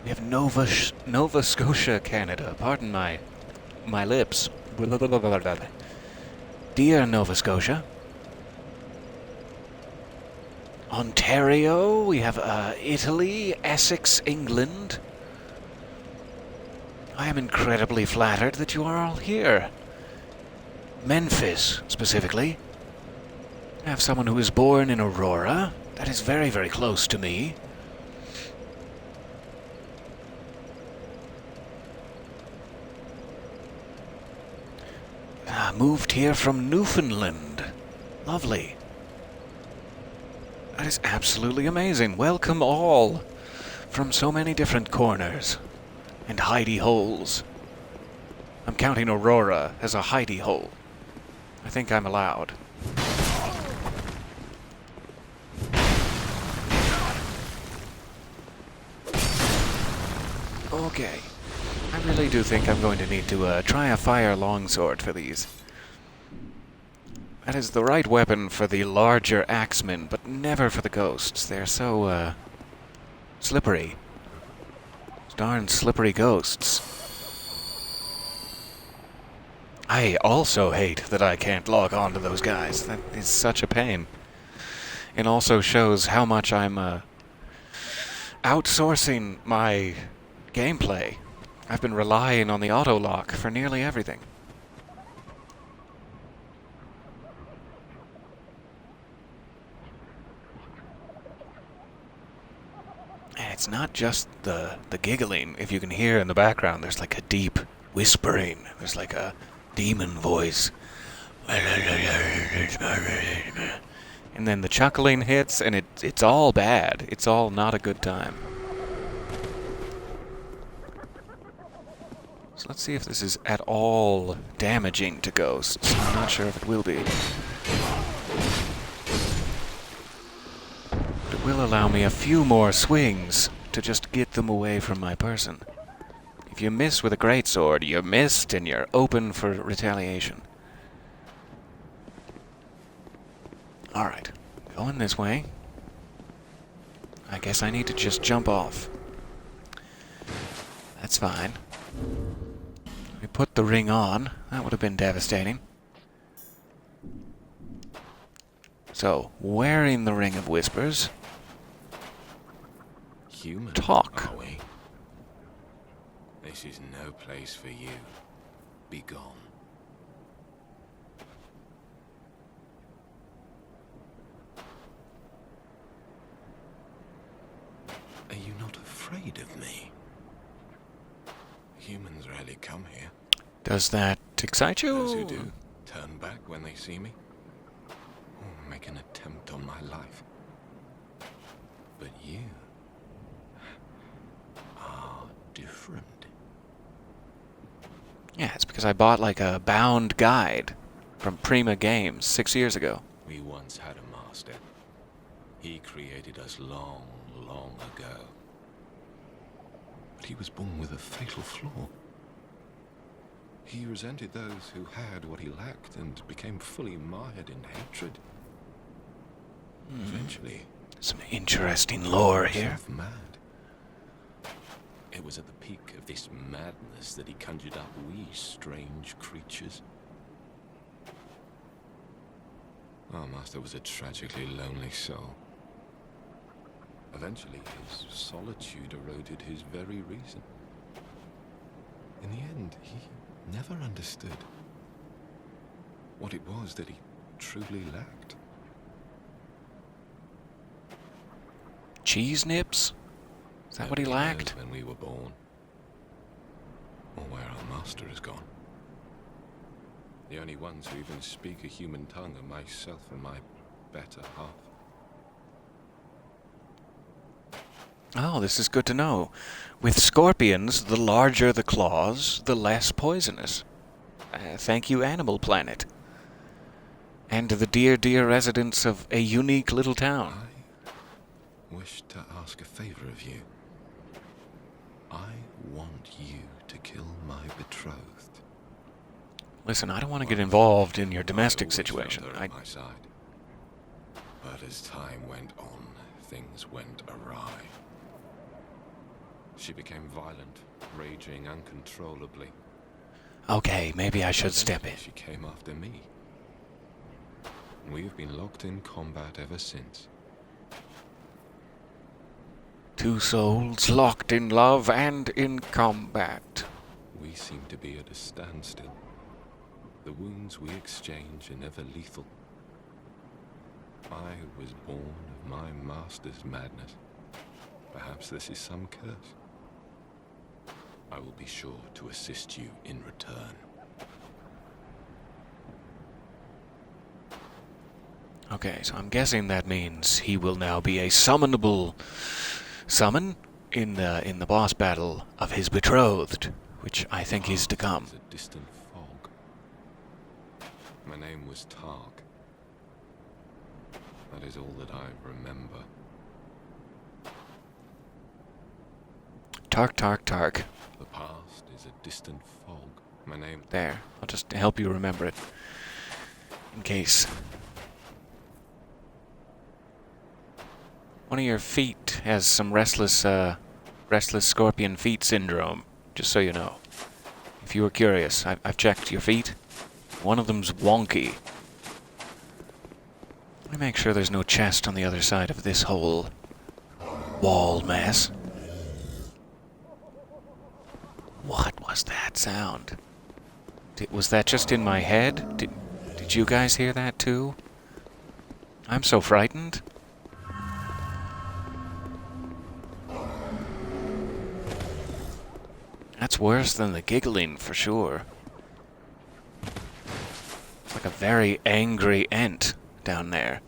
We have Nova Scotia, Canada. Pardon my lips. Dear Nova Scotia. Ontario. We have Italy, Essex, England. I am incredibly flattered that you are all here. Memphis, specifically. I have someone who was born in Aurora. That is very, very close to me. Moved here from Newfoundland. Lovely. That is absolutely amazing. Welcome all from so many different corners and hidey holes. I'm counting Aurora as a hidey hole. I think I'm allowed. Okay. I really do think I'm going to need to try a fire longsword for these. That is the right weapon for the larger axemen, but never for the ghosts. They're so, slippery. Darn slippery ghosts. I also hate that I can't log on to those guys. That is such a pain. It also shows how much I'm, outsourcing my gameplay. I've been relying on the auto-lock for nearly everything. And it's not just the giggling. If you can hear in the background, there's like a deep whispering. There's like a demon voice. And then the chuckling hits, and it's all bad. It's all not a good time. So let's see if this is at all damaging to ghosts. I'm not sure if it will be. But it will allow me a few more swings to just get them away from my person. If you miss with a greatsword, you're missed and you're open for retaliation. Alright, going this way. I guess I need to just jump off. That's fine. We put the ring on. That would have been devastating. So, wearing the Ring of Whispers. Human, Talk. are we? This is no place for you. Be gone. Are you not afraid of me? Humans rarely come here. Does that excite you? Those who do turn back when they see me. Or make an attempt on my life. But you are different. Yeah, it's because I bought like a bound guide from Prima Games 6 years ago. We once had a master. He created us long, long ago. But he was born with a fatal flaw. He resented those who had what he lacked and became fully mired in hatred. Eventually, Some interesting lore he here. himself mad. It was at the peak of this madness that he conjured up we strange creatures. Our master was a tragically lonely soul. Eventually, his solitude eroded his very reason. In the end, he never understood what it was that he truly lacked. Cheese nips? Is that what he Nobody lacked? knows when we were born, or where our master has gone. The only ones who even speak a human tongue are myself and my better half. Oh, this is good to know. With scorpions, the larger the claws, the less poisonous. Thank you, Animal Planet. And the dear, dear residents of a unique little town. I wish to ask a favor of you. I want you to kill my betrothed. Listen, I don't want to get involved in your domestic I always situation. felt her at my side. But as time went on, things went awry. She became violent, raging uncontrollably. Okay, maybe I should step in. She came after me. We have been locked in combat ever since. Two souls locked in love and in combat. We seem to be at a standstill. The wounds we exchange are never lethal. I was born of my master's madness. Perhaps this is some curse. I will be sure to assist you in return. Okay, so I'm guessing that means he will now be a summonable summon in the boss battle of his betrothed, which I think is to come. A distant fog. My name was Tark. That is all that I remember. Tark, Tark, Tark. The past is a distant fog. My name... There, I'll just help you remember it. In case one of your feet has some restless scorpion feet syndrome, just so you know. If you were curious, I've checked your feet. One of them's wonky. Let me make sure there's no chest on the other side of this whole wall mess. What was that sound? Was that just in my head? Did you guys hear that too? I'm so frightened. That's worse than the giggling, for sure. It's like a very angry ant down there.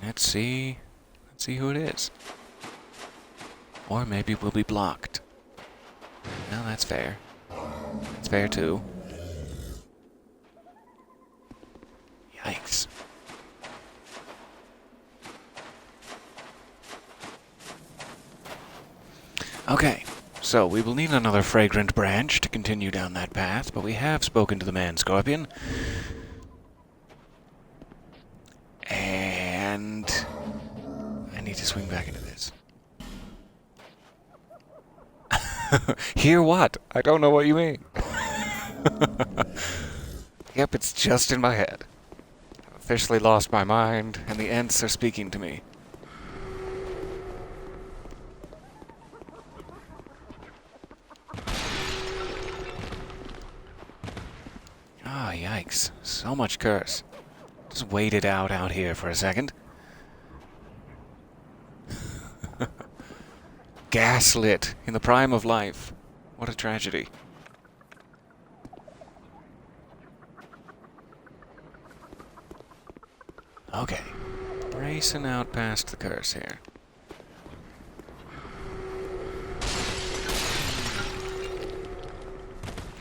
Let's see who it is. Or maybe we'll be blocked. No, that's fair. That's fair too. Yikes. Okay, so we will need another fragrant branch to continue down that path, but we have spoken to the man-scorpion. And I need to swing back into this. Hear what? I don't know what you mean. Yep, it's just in my head. I've officially lost my mind, and the Ents are speaking to me. Ah, yikes. So much curse. Just wait it out here for a second. Gaslit in the prime of life. What a tragedy. Okay. Racing out past the curse here.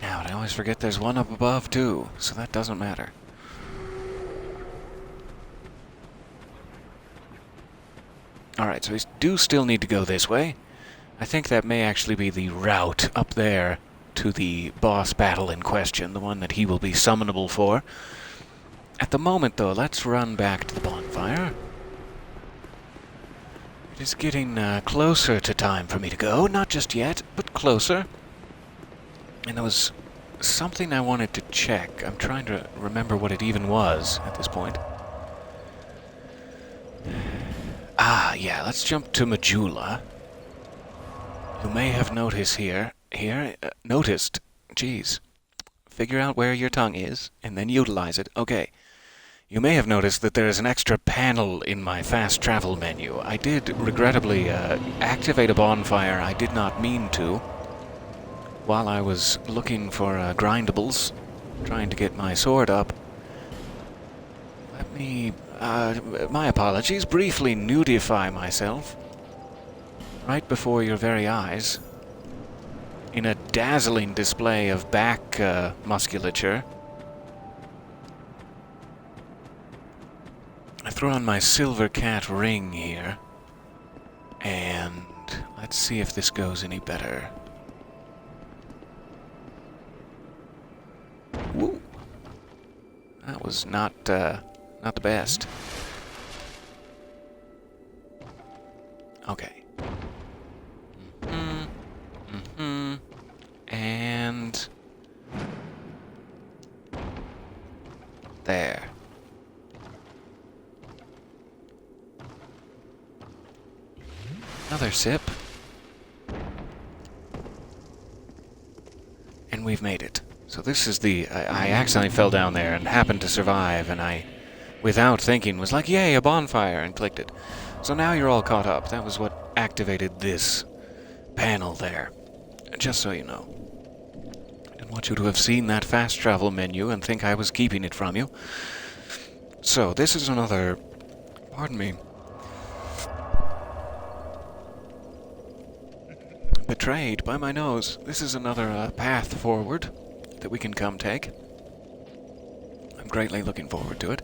Now, I always forget there's one up above, too, so that doesn't matter. Alright, so we do still need to go this way. I think that may actually be the route up there to the boss battle in question, the one that he will be summonable for. At the moment, though, let's run back to the bonfire. It is getting closer to time for me to go. Not just yet, but closer. And there was something I wanted to check. I'm trying to remember what it even was at this point. Ah, yeah, let's jump to Majula. You may have noticed noticed, geez, figure out where your tongue is, and then utilize it. Okay. You may have noticed that there is an extra panel in my fast travel menu. I did regrettably activate a bonfire I did not mean to while I was looking for grindables, trying to get my sword up. Let me, my apologies, briefly nudify myself right before your very eyes in a dazzling display of back musculature. I throw on my silver cat ring here, and let's see if this goes any better. That was not not the best. Okay. And there. Another sip. And we've made it. So this is the... I accidentally fell down there and happened to survive, and I, without thinking, was like, yay, a bonfire, and clicked it. So now you're all caught up. That was what activated this panel there. Just so you know. I didn't want you to have seen that fast travel menu and think I was keeping it from you. So, this is another... Pardon me. Betrayed by my nose. This is another path forward that we can come take. I'm greatly looking forward to it.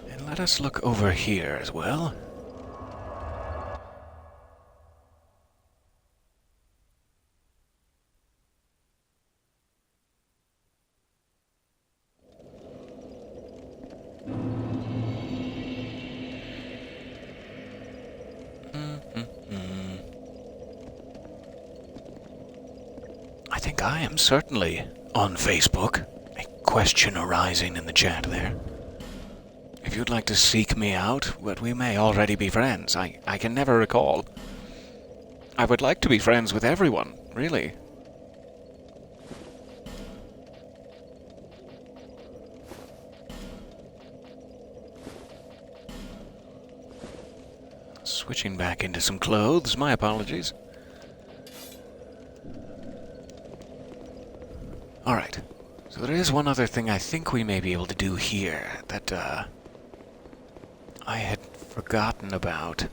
And let us look over here as well. I think I am certainly on Facebook. A question arising in the chat there. If you'd like to seek me out, but we may already be friends. I can never recall. I would like to be friends with everyone, really. Switching back into some clothes, my apologies. Alright, so there is one other thing I think we may be able to do here that, I had forgotten about.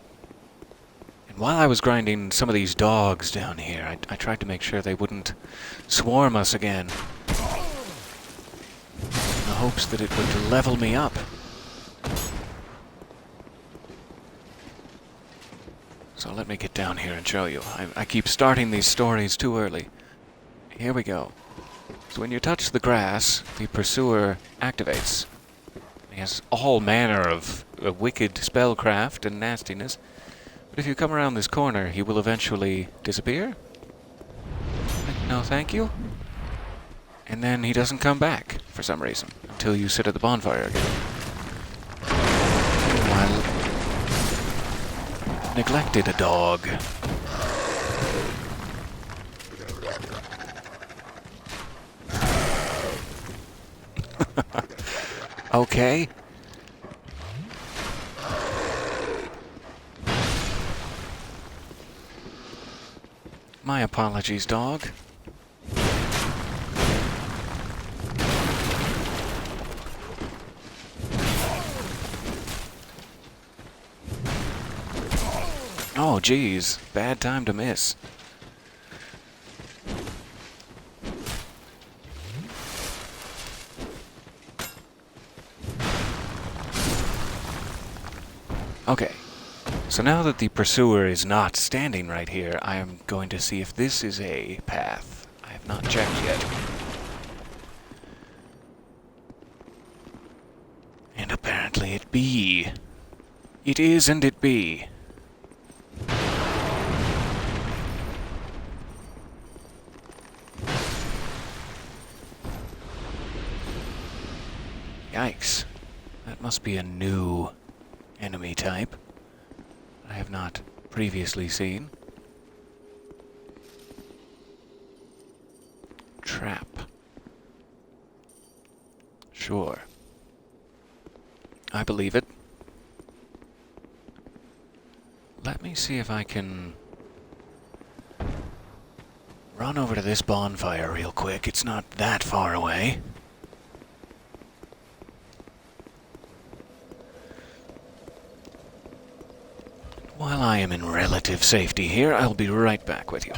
And while I was grinding some of these dogs down here, I tried to make sure they wouldn't swarm us again. In the hopes that it would level me up. So let me get down here and show you. I keep starting these stories too early. Here we go. So when you touch the grass, the pursuer activates. He has all manner of wicked spellcraft and nastiness. But if you come around this corner, he will eventually disappear. No thank you. And then he doesn't come back, for some reason, until you sit at the bonfire again. I neglected a dog. Okay. My apologies, dog. Oh, geez. Bad time to miss. Okay, so now that the pursuer is not standing right here, I am going to see if this is a path. I have not checked yet. And apparently it be. It is and it be. Yikes. That must be a new enemy type I have not previously seen. Trap. Sure. I believe it. Let me see if I can run over to this bonfire real quick. It's not that far away. While I am in relative safety here, I'll be right back with you.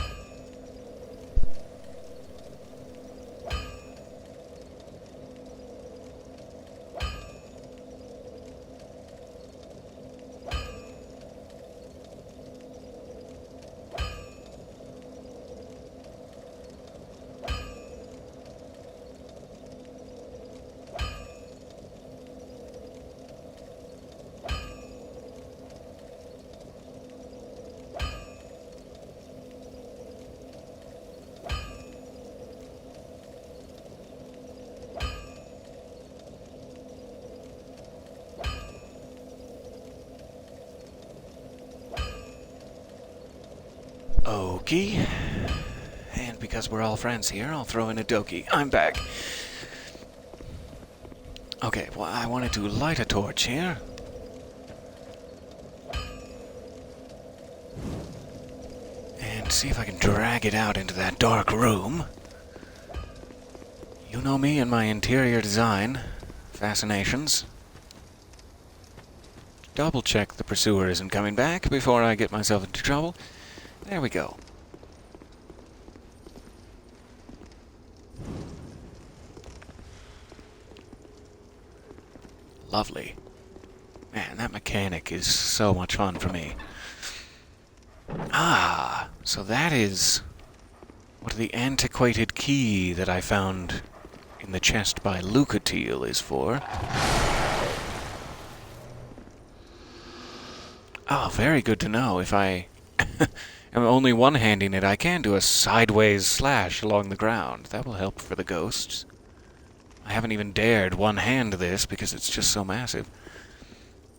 Okie. And because we're all friends here, I'll throw in a dokie. I'm back. Okay, well, I wanted to light a torch here. And see if I can drag it out into that dark room. You know me and my interior design fascinations. Double check the pursuer isn't coming back before I get myself into trouble. There we go. Lovely. Man, that mechanic is so much fun for me. Ah, so that is what the antiquated key that I found in the chest by Lucatiel is for. Oh, very good to know. If I am only one-handing it, I can do a sideways slash along the ground. That will help for the ghosts. I haven't even dared one-hand this because it's just so massive.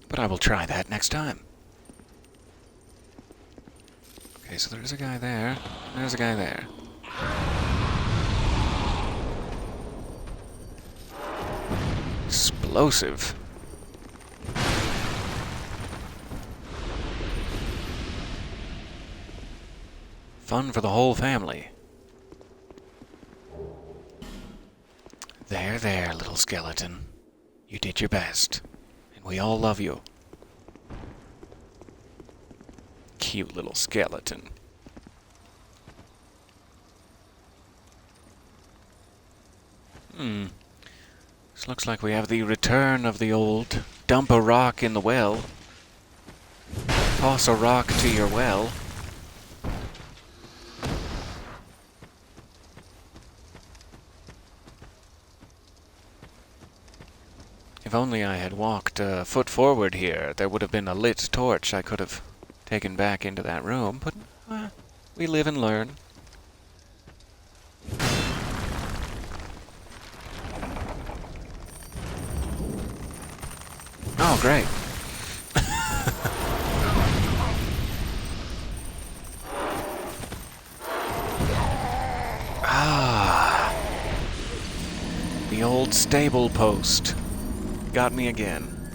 But I will try that next time. Okay, so there's a guy there. There's a guy there. Explosive. Fun for the whole family. There, little skeleton. You did your best. And we all love you. Cute little skeleton. This looks like we have the return of the old dump a rock in the well. Toss a rock to your well. If only I had walked a foot forward here, there would have been a lit torch I could have taken back into that room, but we live and learn. Oh, great. Ah. The old stable post. Got me again.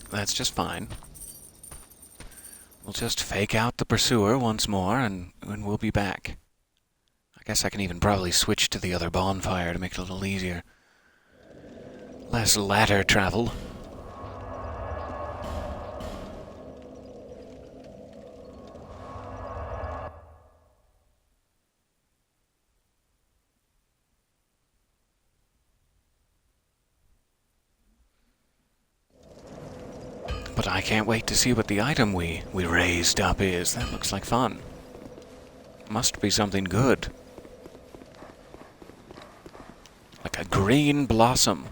That's just fine. We'll just fake out the pursuer once more, and we'll be back. I guess I can even probably switch to the other bonfire to make it a little easier. Less ladder travel. But I can't wait to see what the item we raised up is. That looks like fun. Must be something good. Like a green blossom.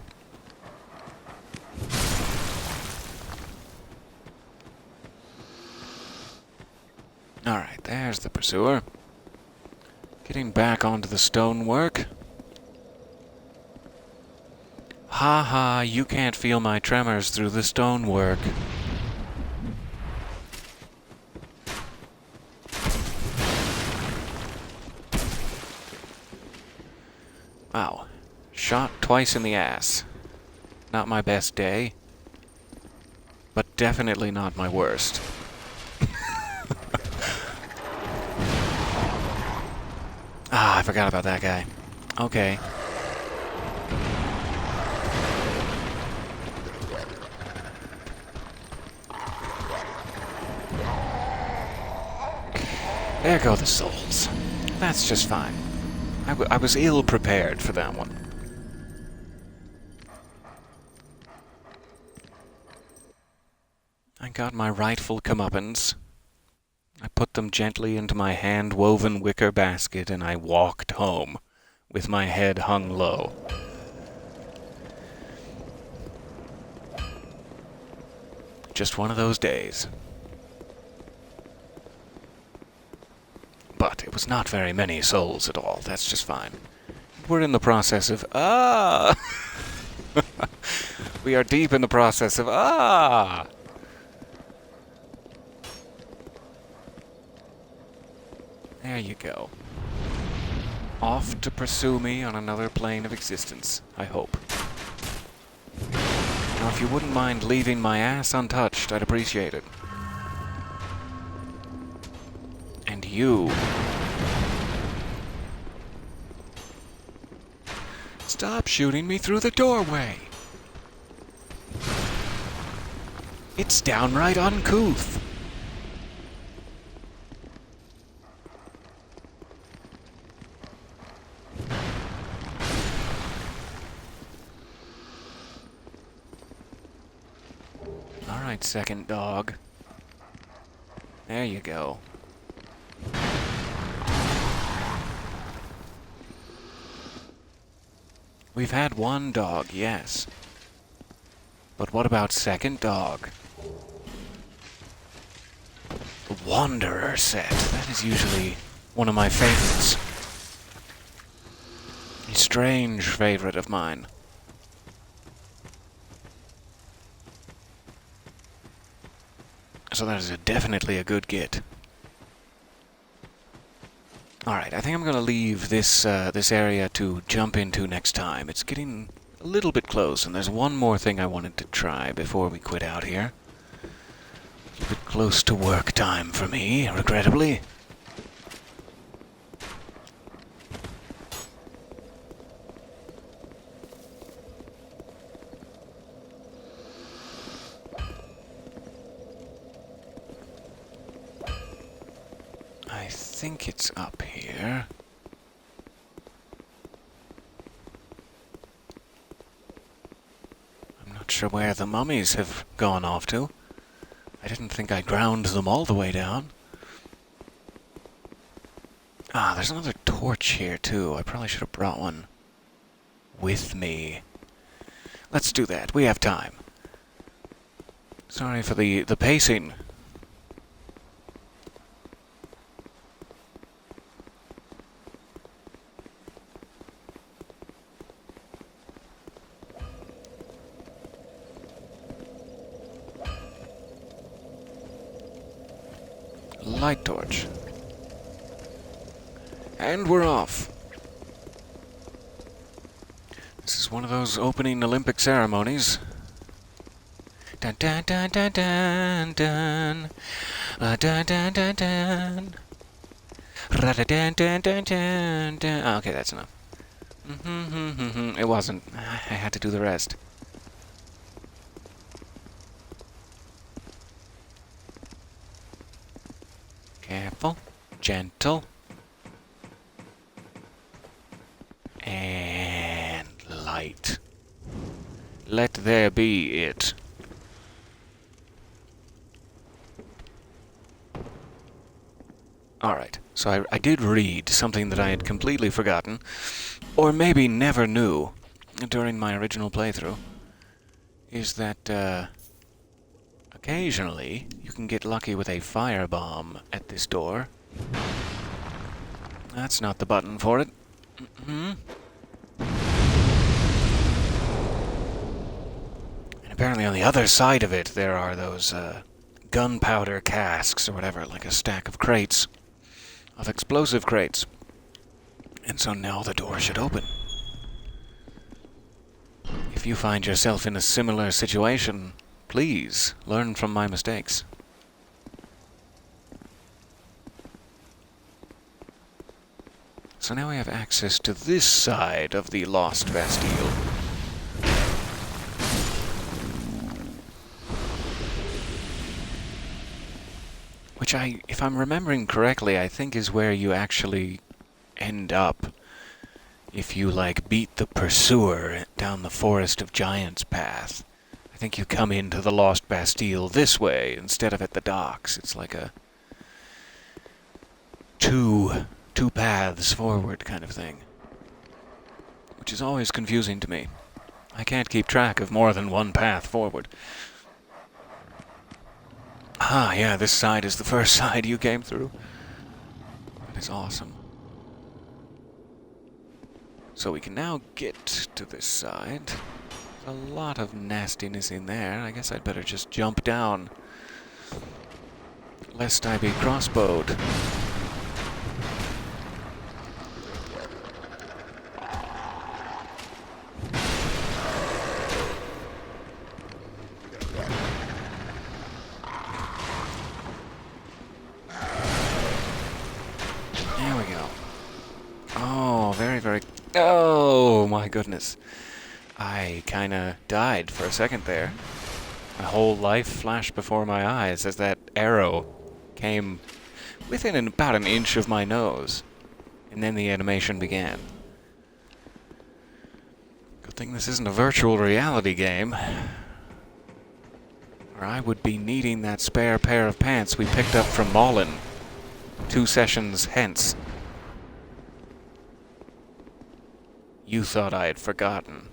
Alright, there's the pursuer. Getting back onto the stonework. Ha ha, you can't feel my tremors through the stonework. Wow. Shot twice in the ass. Not my best day. But definitely not my worst. Ah, I forgot about that guy. Okay. There go the souls. That's just fine. I was ill-prepared for that one. I got my rightful comeuppance. I put them gently into my hand-woven wicker basket, and I walked home, with my head hung low. Just one of those days. But it was not very many souls at all. That's just fine. We're in the process of... We are deep in the process of... There you go. Off to pursue me on another plane of existence, I hope. Now, if you wouldn't mind leaving my ass untouched, I'd appreciate it. And you. Stop shooting me through the doorway! It's downright uncouth. Alright, second dog. There you go. We've had one dog, yes. But what about second dog? The Wanderer set. That is usually one of my favorites. A strange favorite of mine. So that is definitely a good get. Alright, I think I'm going to leave this this area to jump into next time. It's getting a little bit close, and there's one more thing I wanted to try before we quit out here. A little bit close to work time for me, regrettably. I think it's up here. I'm not sure where the mummies have gone off to. I didn't think I ground them all the way down. Ah, there's another torch here too. I probably should have brought one with me. Let's do that. We have time. Sorry for the pacing. Light torch. And we're off. This is one of those opening Olympic ceremonies. Dun dun dun dun dun dun. Dun dun dun dun. Ra-da-dun dun dun dun dun. Oh, okay, that's enough. It wasn't. I had to do the rest. Careful, gentle, and light. Let there be it. Alright, so I did read something that I had completely forgotten, or maybe never knew during my original playthrough, is that, occasionally, you can get lucky with a firebomb at this door. That's not the button for it. And apparently on the other side of it, there are those, gunpowder casks or whatever, like a stack of crates, of explosive crates. And so now the door should open. If you find yourself in a similar situation, please, learn from my mistakes. So now we have access to this side of the Lost Bastille. Which if I'm remembering correctly, I think is where you actually end up if you, like, beat the pursuer down the Forest of Giants path. I think you come into the Lost Bastille this way instead of at the docks. It's like a two paths forward kind of thing, which is always confusing to me. I can't keep track of more than one path forward. Ah, yeah, this side is the first side you came through. That is awesome. So we can now get to this side. A lot of nastiness in there. I guess I'd better just jump down, lest I be crossbowed. Oh, my goodness. I kinda died for a second there. My whole life flashed before my eyes as that arrow came within about an inch of my nose. And then the animation began. Good thing this isn't a virtual reality game. Or I would be needing that spare pair of pants we picked up from Malin 2 sessions hence. You thought I had forgotten.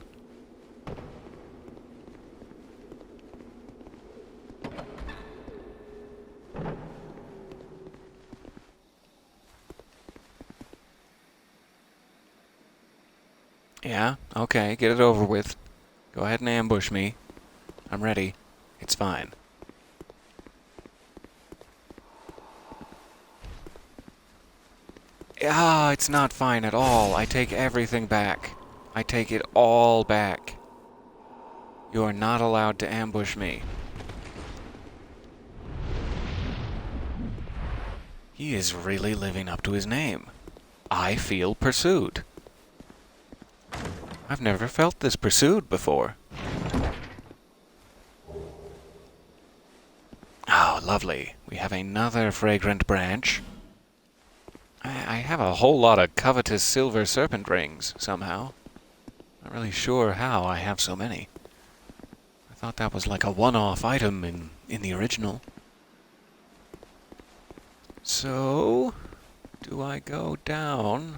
Yeah, okay, get it over with. Go ahead and ambush me. I'm ready. It's fine. Ah, it's not fine at all. I take everything back. I take it all back. You are not allowed to ambush me. He is really living up to his name. I feel pursued. I've never felt this pursued before. Oh, lovely. We have another fragrant branch. I have a whole lot of covetous silver serpent rings, somehow. Not really sure how I have so many. I thought that was like a one-off item in the original. So, do I go down,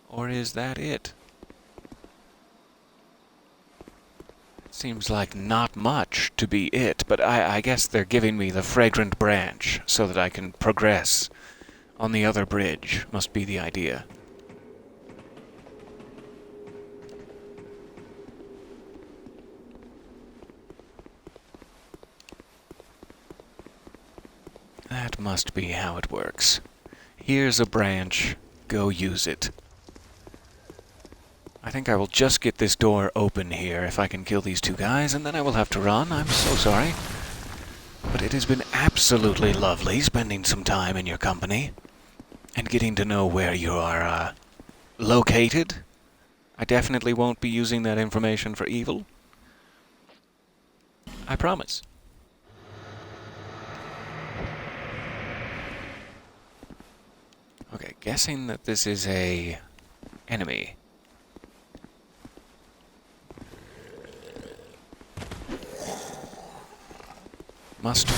or is that it? Seems like not much to be it, but I guess they're giving me the fragrant branch so that I can progress on the other bridge, must be the idea. That must be how it works. Here's a branch, go use it. I think I will just get this door open here if I can kill these 2 guys, and then I will have to run. I'm so sorry. But it has been absolutely lovely spending some time in your company and getting to know where you are located. I definitely won't be using that information for evil. I promise. Okay, guessing that this is a enemy. Must be.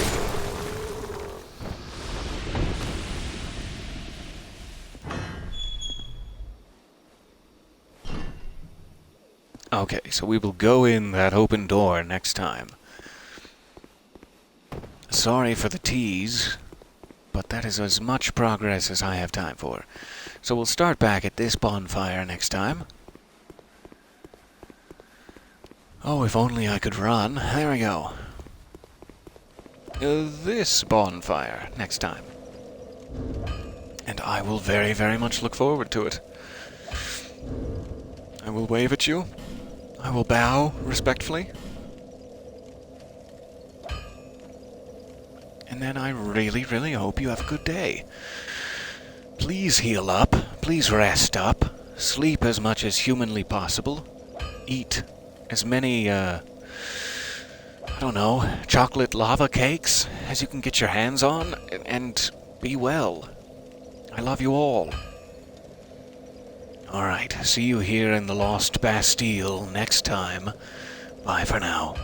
Okay, so we will go in that open door next time. Sorry for the tease, but that is as much progress as I have time for. So we'll start back at this bonfire next time. Oh, if only I could run. There we go. This bonfire next time. And I will very, very much look forward to it. I will wave at you. I will bow respectfully. And then I really, really hope you have a good day. Please heal up. Please rest up. Sleep as much as humanly possible. Eat as many, I don't know, chocolate lava cakes as you can get your hands on, and be well. I love you all. Alright, see you here in the Lost Bastille next time. Bye for now.